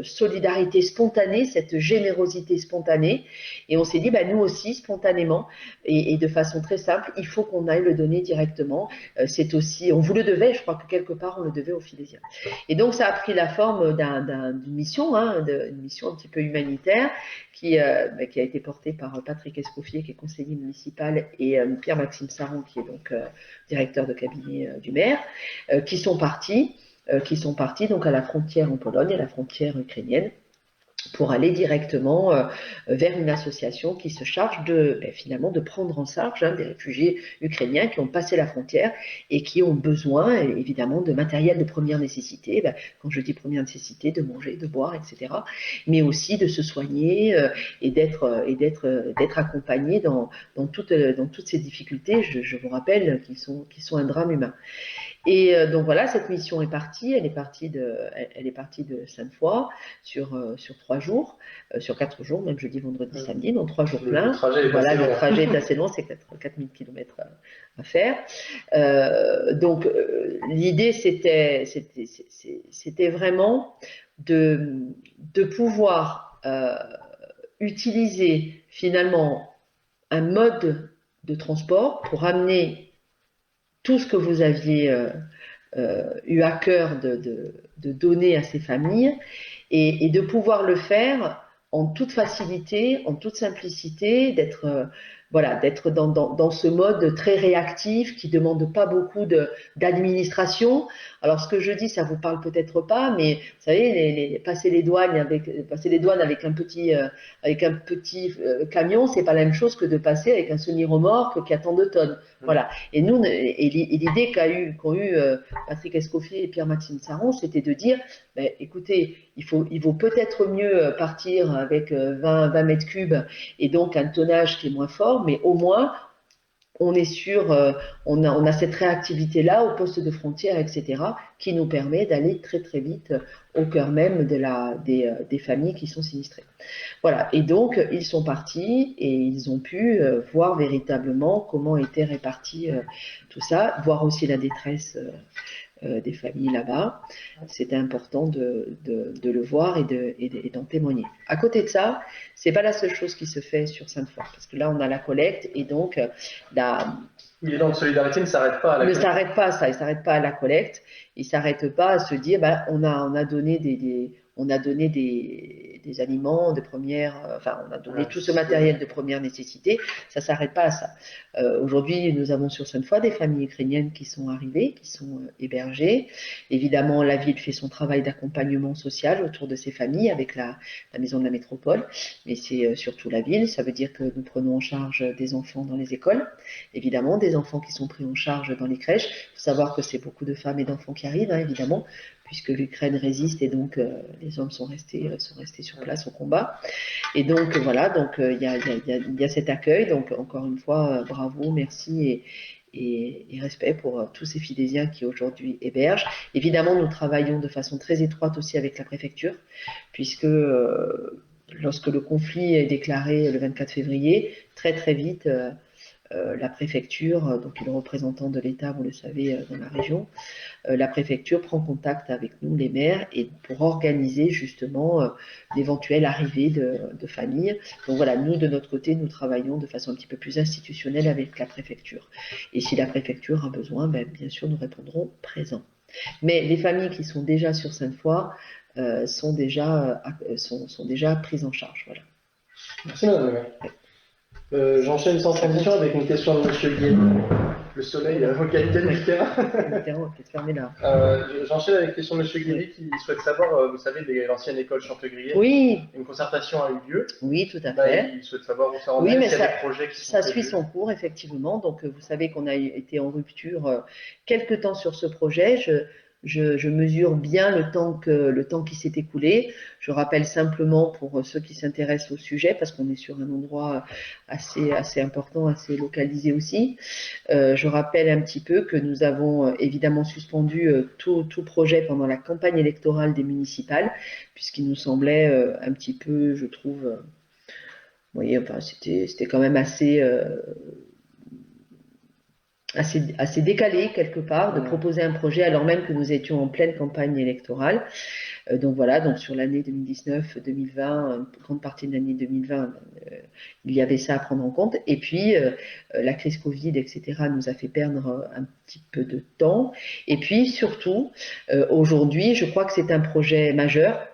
solidarité spontanée, cette générosité spontanée, et on s'est dit nous aussi spontanément et de façon très simple, il faut qu'on aille le donner directement. C'est aussi, on vous le devait, je crois que quelque part on le devait aux Filésiens. Et donc ça a pris la forme d'une mission, une mission un petit peu humanitaire qui a été portée par Patrick Escoffier, qui est conseiller municipal, et Pierre-Maxime Saron, qui est donc directeur de cabinet du maire, qui sont partis donc à la frontière en Pologne, à la frontière ukrainienne, pour aller directement vers une association qui se charge finalement de prendre en charge des réfugiés ukrainiens qui ont passé la frontière et qui ont besoin évidemment de matériel de première nécessité, quand je dis première nécessité, de manger, de boire, etc., mais aussi de se soigner et d'être accompagnés dans toutes ces difficultés, je vous rappelle, qui sont un drame humain. Et donc voilà, cette mission est partie. Elle est partie de Sainte-Foy sur 3 jours, sur 4 jours, même jeudi, vendredi, samedi, donc 3 jours pleins. Le trajet est assez long, c'est 4000 km à faire. Donc l'idée, c'était vraiment de pouvoir utiliser finalement un mode de transport pour amener tout ce que vous aviez eu à cœur de donner à ces familles et de pouvoir le faire en toute facilité, en toute simplicité, d'être dans ce mode très réactif qui ne demande pas beaucoup d'administration. Alors ce que je dis, ça vous parle peut-être pas, mais vous savez, passer les douanes avec un petit camion, c'est pas la même chose que de passer avec un semi-remorque qui a tant de tonnes. Voilà. Et l'idée qu'ont eu Patrick Escoffier et Pierre-Maxime Saron, c'était de dire, écoutez, il vaut peut-être mieux partir avec 20 mètres cubes et donc un tonnage qui est moins fort, mais au moins on est sûr, on a cette réactivité-là au poste de frontière, etc., qui nous permet d'aller très très vite au cœur même des familles qui sont sinistrées. Voilà, et donc ils sont partis et ils ont pu voir véritablement comment était réparti tout ça, voir aussi la détresse des familles là-bas. C'était important de le voir et d'en témoigner. À côté de ça, c'est pas la seule chose qui se fait sur Sainte-Foy, parce que là on a la collecte et donc L'élan de solidarité ne s'arrête pas à la collecte. Ne s'arrête pas à ça, il ne s'arrête pas à la collecte, il ne s'arrête pas à se dire on a donné des aliments de première, on a donné tout ce matériel de première nécessité, ça ne s'arrête pas à ça. Aujourd'hui, nous avons sur Sainte-Foy des familles ukrainiennes qui sont arrivées, qui sont hébergées. Évidemment, la ville fait son travail d'accompagnement social autour de ces familles avec la maison de la métropole, mais c'est surtout la ville. Ça veut dire que nous prenons en charge des enfants dans les écoles, évidemment, des enfants qui sont pris en charge dans les crèches. Il faut savoir que c'est beaucoup de femmes et d'enfants qui arrivent, évidemment, puisque l'Ukraine résiste et donc les hommes sont restés sur place au combat. Et donc voilà, donc il y a cet accueil. Donc encore une fois, bravo, merci et respect pour tous ces Fidésiens qui aujourd'hui hébergent. Évidemment, nous travaillons de façon très étroite aussi avec la préfecture, puisque lorsque le conflit est déclaré le 24 février, très très vite, la préfecture, donc qui est le représentant de l'État, vous le savez, dans la région, la préfecture prend contact avec nous, les maires, et pour organiser justement l'éventuelle arrivée de familles. Donc voilà, nous de notre côté, nous travaillons de façon un petit peu plus institutionnelle avec la préfecture. Et si la préfecture a besoin, bien sûr, nous répondrons présents. Mais les familles qui sont déjà sur Sainte-Foy sont déjà prises en charge. Voilà. Merci Madame le maire. J'enchaîne sans transition avec une question de Monsieur Guéry. Le soleil a localité de Mitterrand. Mitterrand, peut-être fermé là. J'enchaîne avec une question de Monsieur Guéry qui souhaite savoir, vous savez, l'ancienne école Chantegrier. Oui. Une concertation a eu lieu. Oui, tout à fait. Il souhaite savoir où ça en est, s'il y a des projets qui sont ça suit son cours, effectivement. Donc, vous savez qu'on a été en rupture quelque temps sur ce projet. Je mesure bien le temps qui s'est écoulé. Je rappelle simplement pour ceux qui s'intéressent au sujet, parce qu'on est sur un endroit assez important, assez localisé aussi. Je rappelle un petit peu que nous avons évidemment suspendu tout projet pendant la campagne électorale des municipales, puisqu'il nous semblait un petit peu, je trouve, vous voyez, enfin, c'était quand même assez décalé quelque part de proposer un projet alors même que nous étions en pleine campagne électorale. Donc voilà, donc sur l'année 2019-2020, une grande partie de l'année 2020, il y avait ça à prendre en compte. Et puis la crise Covid, etc., nous a fait perdre un petit peu de temps. Et puis surtout, aujourd'hui, je crois que c'est un projet majeur.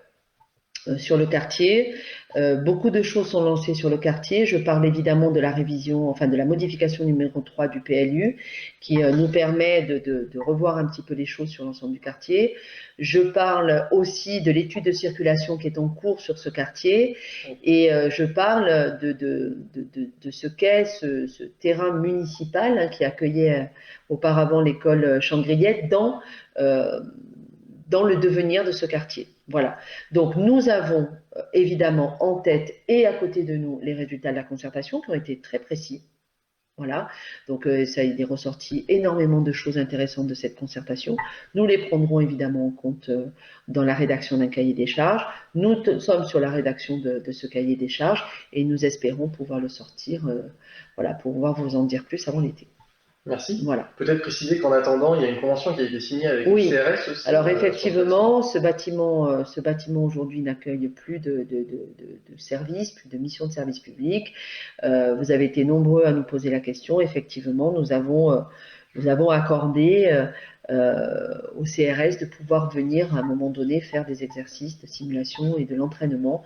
sur le quartier. Beaucoup de choses sont lancées sur le quartier. Je parle évidemment de la révision, enfin de la modification numéro 3 du PLU qui nous permet de revoir un petit peu les choses sur l'ensemble du quartier. Je parle aussi de l'étude de circulation qui est en cours sur ce quartier et je parle de ce qu'est ce terrain municipal hein, qui accueillait auparavant l'école Chandriette dans le devenir de ce quartier. Voilà. Donc nous avons évidemment en tête et à côté de nous les résultats de la concertation qui ont été très précis. Voilà. Donc ça il est ressorti énormément de choses intéressantes de cette concertation. Nous les prendrons évidemment en compte dans la rédaction d'un cahier des charges. Nous sommes sur la rédaction de ce cahier des charges et nous espérons pouvoir le sortir, voilà, pour pouvoir vous en dire plus avant l'été. Merci. Voilà. Peut-être préciser qu'en attendant, il y a une convention qui a été signée avec le CRS aussi. Alors effectivement, ce bâtiment aujourd'hui n'accueille plus de services, plus de mission de service public. Vous avez été nombreux à nous poser la question. Effectivement, nous avons accordé au CRS de pouvoir venir à un moment donné faire des exercices de simulation et de l'entraînement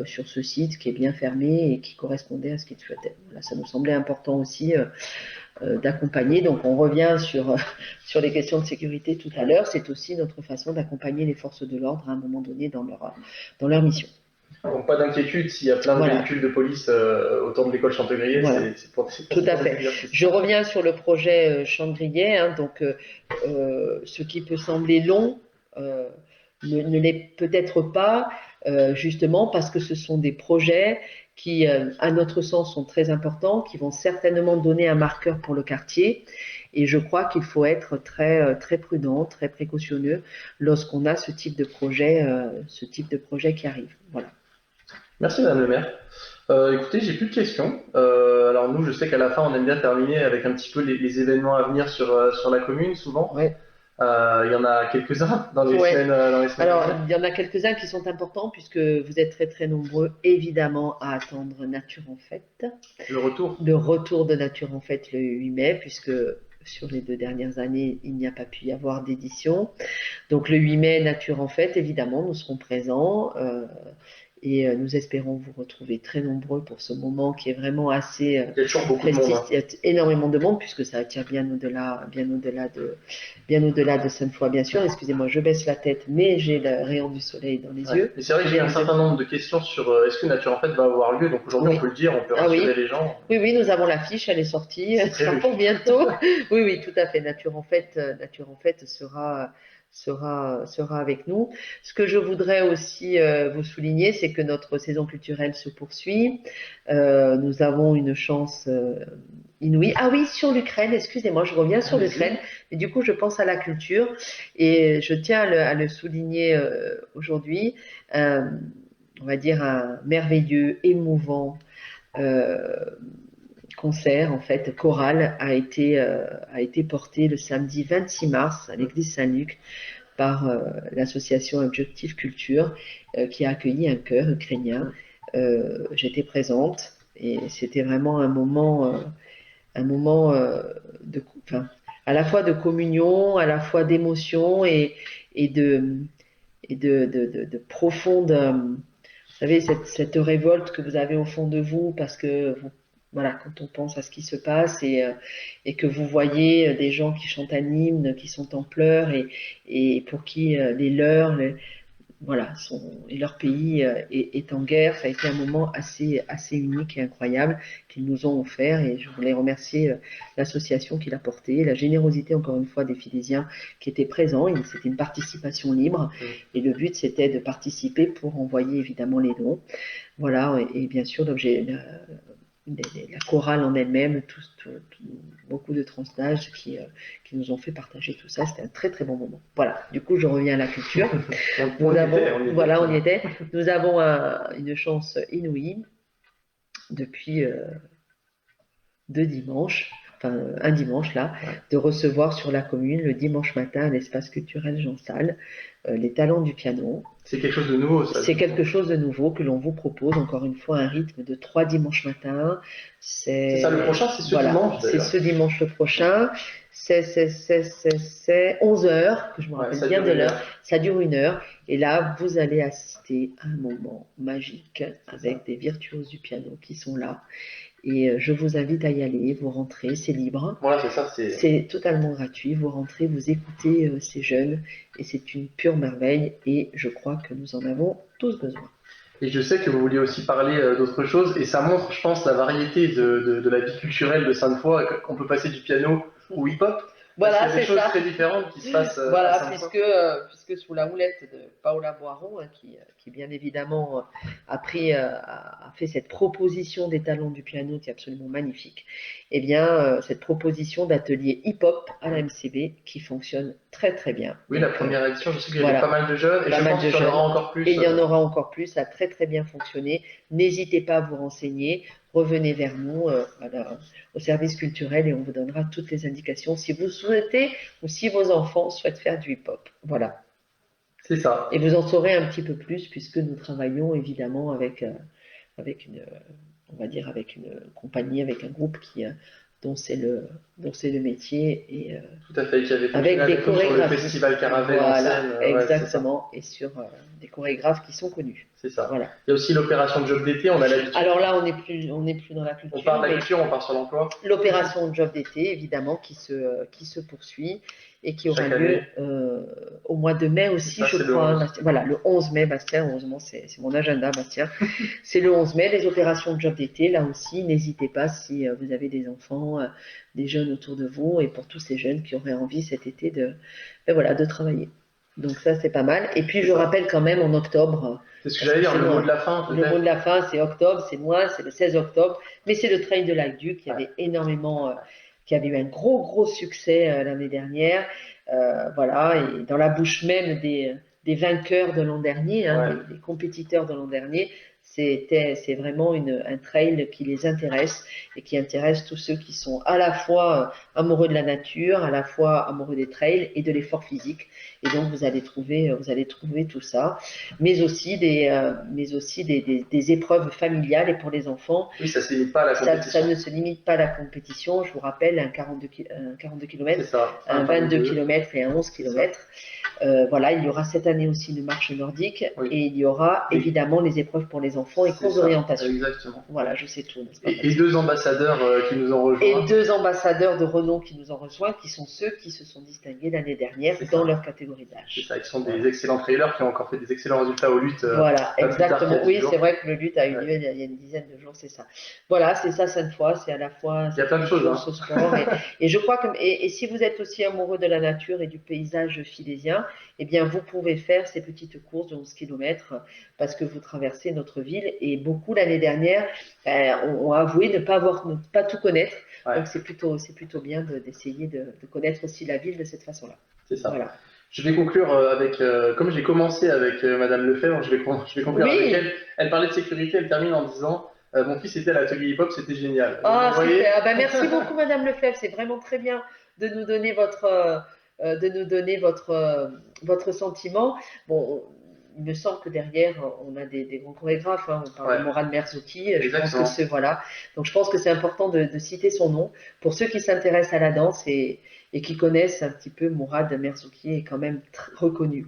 sur ce site qui est bien fermé et qui correspondait à ce qu'il souhaitait. Voilà, ça nous semblait important aussi d'accompagner. Donc on revient sur les questions de sécurité tout à l'heure. C'est aussi notre façon d'accompagner les forces de l'ordre à un moment donné dans leur mission. Donc pas d'inquiétude s'il y a plein de véhicules de police autour de l'école Chantegrier. Voilà. Tout à fait. Je reviens sur le projet Chandrier. Hein, donc ce qui peut sembler long ne l'est peut-être pas, justement parce que ce sont des projets qui, à notre sens, sont très importants, qui vont certainement donner un marqueur pour le quartier. Et je crois qu'il faut être très, très prudent, très précautionneux lorsqu'on a ce type de projet qui arrive. Voilà. Merci Madame le maire. Écoutez, j'ai plus de questions. Alors nous, je sais qu'à la fin, on aime bien terminer avec un petit peu les événements à venir sur la commune, souvent. Ouais. Il y en a quelques-uns dans les semaines. Alors, il y en a quelques-uns qui sont importants puisque vous êtes très très nombreux, évidemment, à attendre Nature en Fête. Le retour de Nature en Fête le 8 mai, puisque sur les 2 dernières années, il n'y a pas pu y avoir d'édition. Donc le 8 mai, Nature en Fête, évidemment, nous serons présents. Et nous espérons vous retrouver très nombreux pour ce moment qui est vraiment assez il y a toujours beaucoup de monde, hein. Il y a énormément de monde puisque ça attire bien au-delà de Sainte-Foy, bien sûr. Excusez-moi, je baisse la tête, mais j'ai le rayon du soleil dans les yeux. Mais c'est vrai que j'ai un certain nombre de questions sur est-ce que Nature en Fête va avoir lieu. Donc aujourd'hui, on peut le dire, on peut rassurer les gens. Oui, nous avons l'affiche, elle est sortie, elle sera pour bientôt. Oui, tout à fait. Nature en Fête sera avec nous. Ce que je voudrais aussi vous souligner, c'est que notre saison culturelle se poursuit. Nous avons une chance inouïe. Ah oui, sur l'Ukraine, excusez-moi, je reviens sur l'Ukraine, mais du coup je pense à la culture et je tiens à le souligner aujourd'hui. On va dire un merveilleux, émouvant concert, en fait, choral, a été porté le samedi 26 mars à l'église Saint-Luc par l'association Objectif Culture qui a accueilli un chœur ukrainien. J'étais présente et c'était vraiment un moment à la fois de communion, à la fois d'émotion et de profonde, vous savez, cette révolte que vous avez au fond de vous parce que voilà, quand on pense à ce qui se passe et que vous voyez des gens qui chantent un hymne, qui sont en pleurs et pour qui les leurs, et leur pays est en guerre, ça a été un moment assez unique et incroyable qu'ils nous ont offert et je voulais remercier l'association qui l'a porté, la générosité encore une fois des Philésiens qui étaient présents. C'était une participation libre et le but c'était de participer pour envoyer évidemment les dons. Voilà, et bien sûr l'objet. La chorale en elle-même, beaucoup de tranches d'âge qui nous ont fait partager tout ça. C'était un très très bon moment. Voilà, du coup je reviens à la culture. On y était. Nous avons une chance inouïe depuis 2 dimanches. enfin un dimanche là, de recevoir sur la commune le dimanche matin à l'espace culturel Jean Salle les talents du piano. C'est quelque chose de nouveau, ça. C'est quelque chose de nouveau que l'on vous propose, encore une fois, un rythme de 3 dimanches matins. C'est ça, le prochain, c'est ce dimanche, c'est d'ailleurs. ce dimanche le prochain. C'est 11 heures, que je me rappelle bien de l'heure. Ça dure 1 heure. Et là, vous allez assister à un moment magique avec des virtuoses du piano qui sont là. Et je vous invite à y aller, vous rentrez, c'est libre. Voilà, c'est ça. C'est totalement gratuit, vous rentrez, vous écoutez ces jeunes, et c'est une pure merveille, et je crois que nous en avons tous besoin. Et je sais que vous vouliez aussi parler d'autre chose, et ça montre, je pense, la variété de la vie culturelle de Sainte-Foy, qu'on peut passer du piano au hip-hop. Voilà, c'est des choses très différentes qui se passent voilà, à Sainte-Foy. puisque sous la houlette de Paola Boiron, qui bien évidemment a fait cette proposition des talents du piano qui est absolument magnifique, et bien cette proposition d'atelier hip-hop à la MCB qui fonctionne très très bien. Oui, la première édition, je sais qu'il y avait pas mal de jeunes, et je pense qu'il y en aura encore plus. Et il y en aura encore plus, ça a très très bien fonctionné. N'hésitez pas à vous renseigner, revenez vers nous au service culturel et on vous donnera toutes les indications si vous souhaitez ou si vos enfants souhaitent faire du hip-hop. Voilà. C'est ça. Et vous en saurez un petit peu plus puisque nous travaillons évidemment avec une compagnie, avec un groupe dont c'est le métier et tout à fait, qui avait avec des chorégraphes sur le festival Caravelle en scène. Exactement, et sur des chorégraphes qui sont connus. C'est ça. Voilà. Il y a aussi l'opération Job d'été, on a l'habitude. Alors là, on n'est plus dans la culture. On part de la culture, on part sur l'emploi. L'opération Job d'été, évidemment, qui se poursuit et qui aura lieu au mois de mai aussi, je crois. Voilà, le 11 mai, Bastien, heureusement, c'est mon agenda, Bastien. C'est le 11 mai, les opérations Job d'été, là aussi, n'hésitez pas si vous avez des enfants, des jeunes autour de vous, et pour tous ces jeunes qui auraient envie cet été de travailler. Donc ça, c'est pas mal. Et puis, je rappelle quand même, en octobre... C'est ce que j'allais dire, le mot de la fin. Le mot de la fin, c'est octobre, c'est moi, c'est le 16 octobre. Mais c'est le Trail de l'Aqueduc qui avait énormément... qui avait eu un gros succès l'année dernière. Voilà, et dans la bouche même des vainqueurs de l'an dernier, des compétiteurs de l'an dernier, c'est vraiment un trail qui les intéresse et qui intéresse tous ceux qui sont à la fois amoureux de la nature, à la fois amoureux des trails et de l'effort physique. Et donc vous allez trouver tout ça, mais aussi des épreuves familiales et pour les enfants. Oui, ça se limite pas à la compétition. Ça ne se limite pas à la compétition. Je vous rappelle un 42 km, un 22 km et un 11 km. Voilà, il y aura cette année aussi une marche nordique et il y aura évidemment les épreuves pour les enfants et cours d'orientation. Exactement. Voilà, je sais tout. Et 2 ambassadeurs qui nous ont rejoints. Et 2 ambassadeurs de renom qui nous ont rejoints, qui sont ceux qui se sont distingués l'année dernière dans leur catégorie d'âge. C'est ça, qui sont des excellents trailers qui ont encore fait des excellents résultats au lutte. Voilà, exactement. Oui, c'est vrai que le lutte a eu lieu il y a une dizaine de jours, c'est ça. Voilà, c'est ça, Sainte-Foy, c'est à la fois. Il y a plein de choses. Ce sport, et je crois que et si vous êtes aussi amoureux de la nature et du paysage philésien, eh bien, vous pouvez faire ces petites courses de 11 km parce que vous traversez notre ville et beaucoup l'année dernière ont avoué ne pas tout connaître. Ouais. Donc c'est plutôt bien d'essayer de connaître aussi la ville de cette façon-là. C'est ça. Voilà. Je vais conclure avec, comme j'ai commencé avec Madame Lefebvre, je vais conclure avec elle. Elle parlait de sécurité, elle termine en disant mon fils était à l'atelier hip-hop, c'était génial. Merci beaucoup Madame Lefebvre, c'est vraiment très bien de nous donner votre sentiment. Bon, il me semble que derrière, on a des grands chorégraphes. On parle de Mourad Merzouki. Je pense que c'est voilà. Donc, je pense que c'est important de citer son nom pour ceux qui s'intéressent à la danse et qui connaissent un petit peu Mourad Merzouki est quand même reconnu.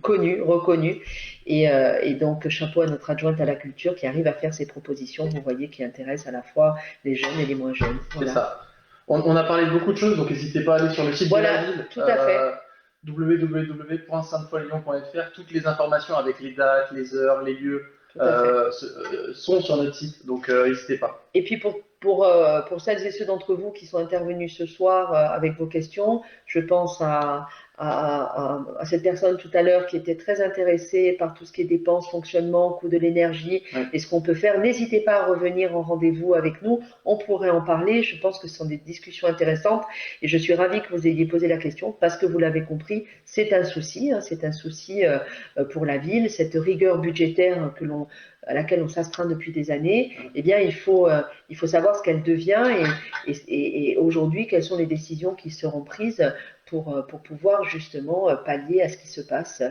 Et donc, chapeau à notre adjointe à la culture qui arrive à faire ces propositions. Vous voyez, qui intéressent à la fois les jeunes et les moins jeunes. Voilà. C'est ça. On a parlé de beaucoup de choses, donc n'hésitez pas à aller sur le site de la ville. Tout à fait. www.saintefoylyon.fr. Toutes les informations avec les dates, les heures, les lieux sont sur notre site, donc n'hésitez pas. Et puis pour celles et ceux d'entre vous qui sont intervenus ce soir avec vos questions, je pense à cette personne tout à l'heure qui était très intéressée par tout ce qui est dépenses, fonctionnement, coût de l'énergie et ce qu'on peut faire. N'hésitez pas à revenir en rendez-vous avec nous, on pourrait en parler. Je pense que ce sont des discussions intéressantes et je suis ravie que vous ayez posé la question parce que vous l'avez compris, c'est un souci pour la ville, cette rigueur budgétaire que l'on à laquelle on s'astreint depuis des années, eh bien, il faut savoir ce qu'elle devient et aujourd'hui, quelles sont les décisions qui seront prises pour pouvoir justement pallier à ce qui se passe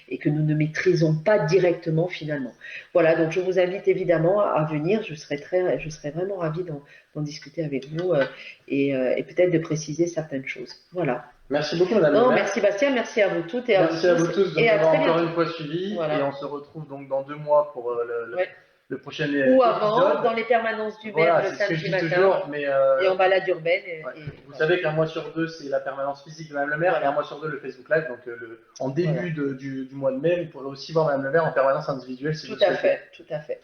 et que nous ne maîtrisons pas directement finalement. Voilà, donc je vous invite évidemment à venir, je serais vraiment ravie d'en discuter avec vous et peut-être de préciser certaines choses. Voilà. Merci beaucoup, Madame Non, le maire. merci Bastien, merci à vous toutes et Merci à vous tous de et à m'avoir très encore bientôt. une fois suivi. Voilà. Et on se retrouve donc dans 2 mois pour Ouais. le prochain Ou épisode. avant, dans les permanences du maire Voilà, le c'est ce que samedi je dis matin toujours. Mais et en balade urbaine. ouais. Et Vous voilà. savez qu'un mois sur 2, c'est la permanence physique de Madame le maire, Voilà. et un mois sur 2, le Facebook Live. Donc en début Voilà. du mois de mai, vous pourrez aussi voir Madame le maire en permanence individuelle si vous Tout le à souhaitez. fait, tout à fait.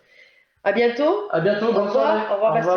À bientôt. À bientôt, bonne soirée. Au revoir Bastien.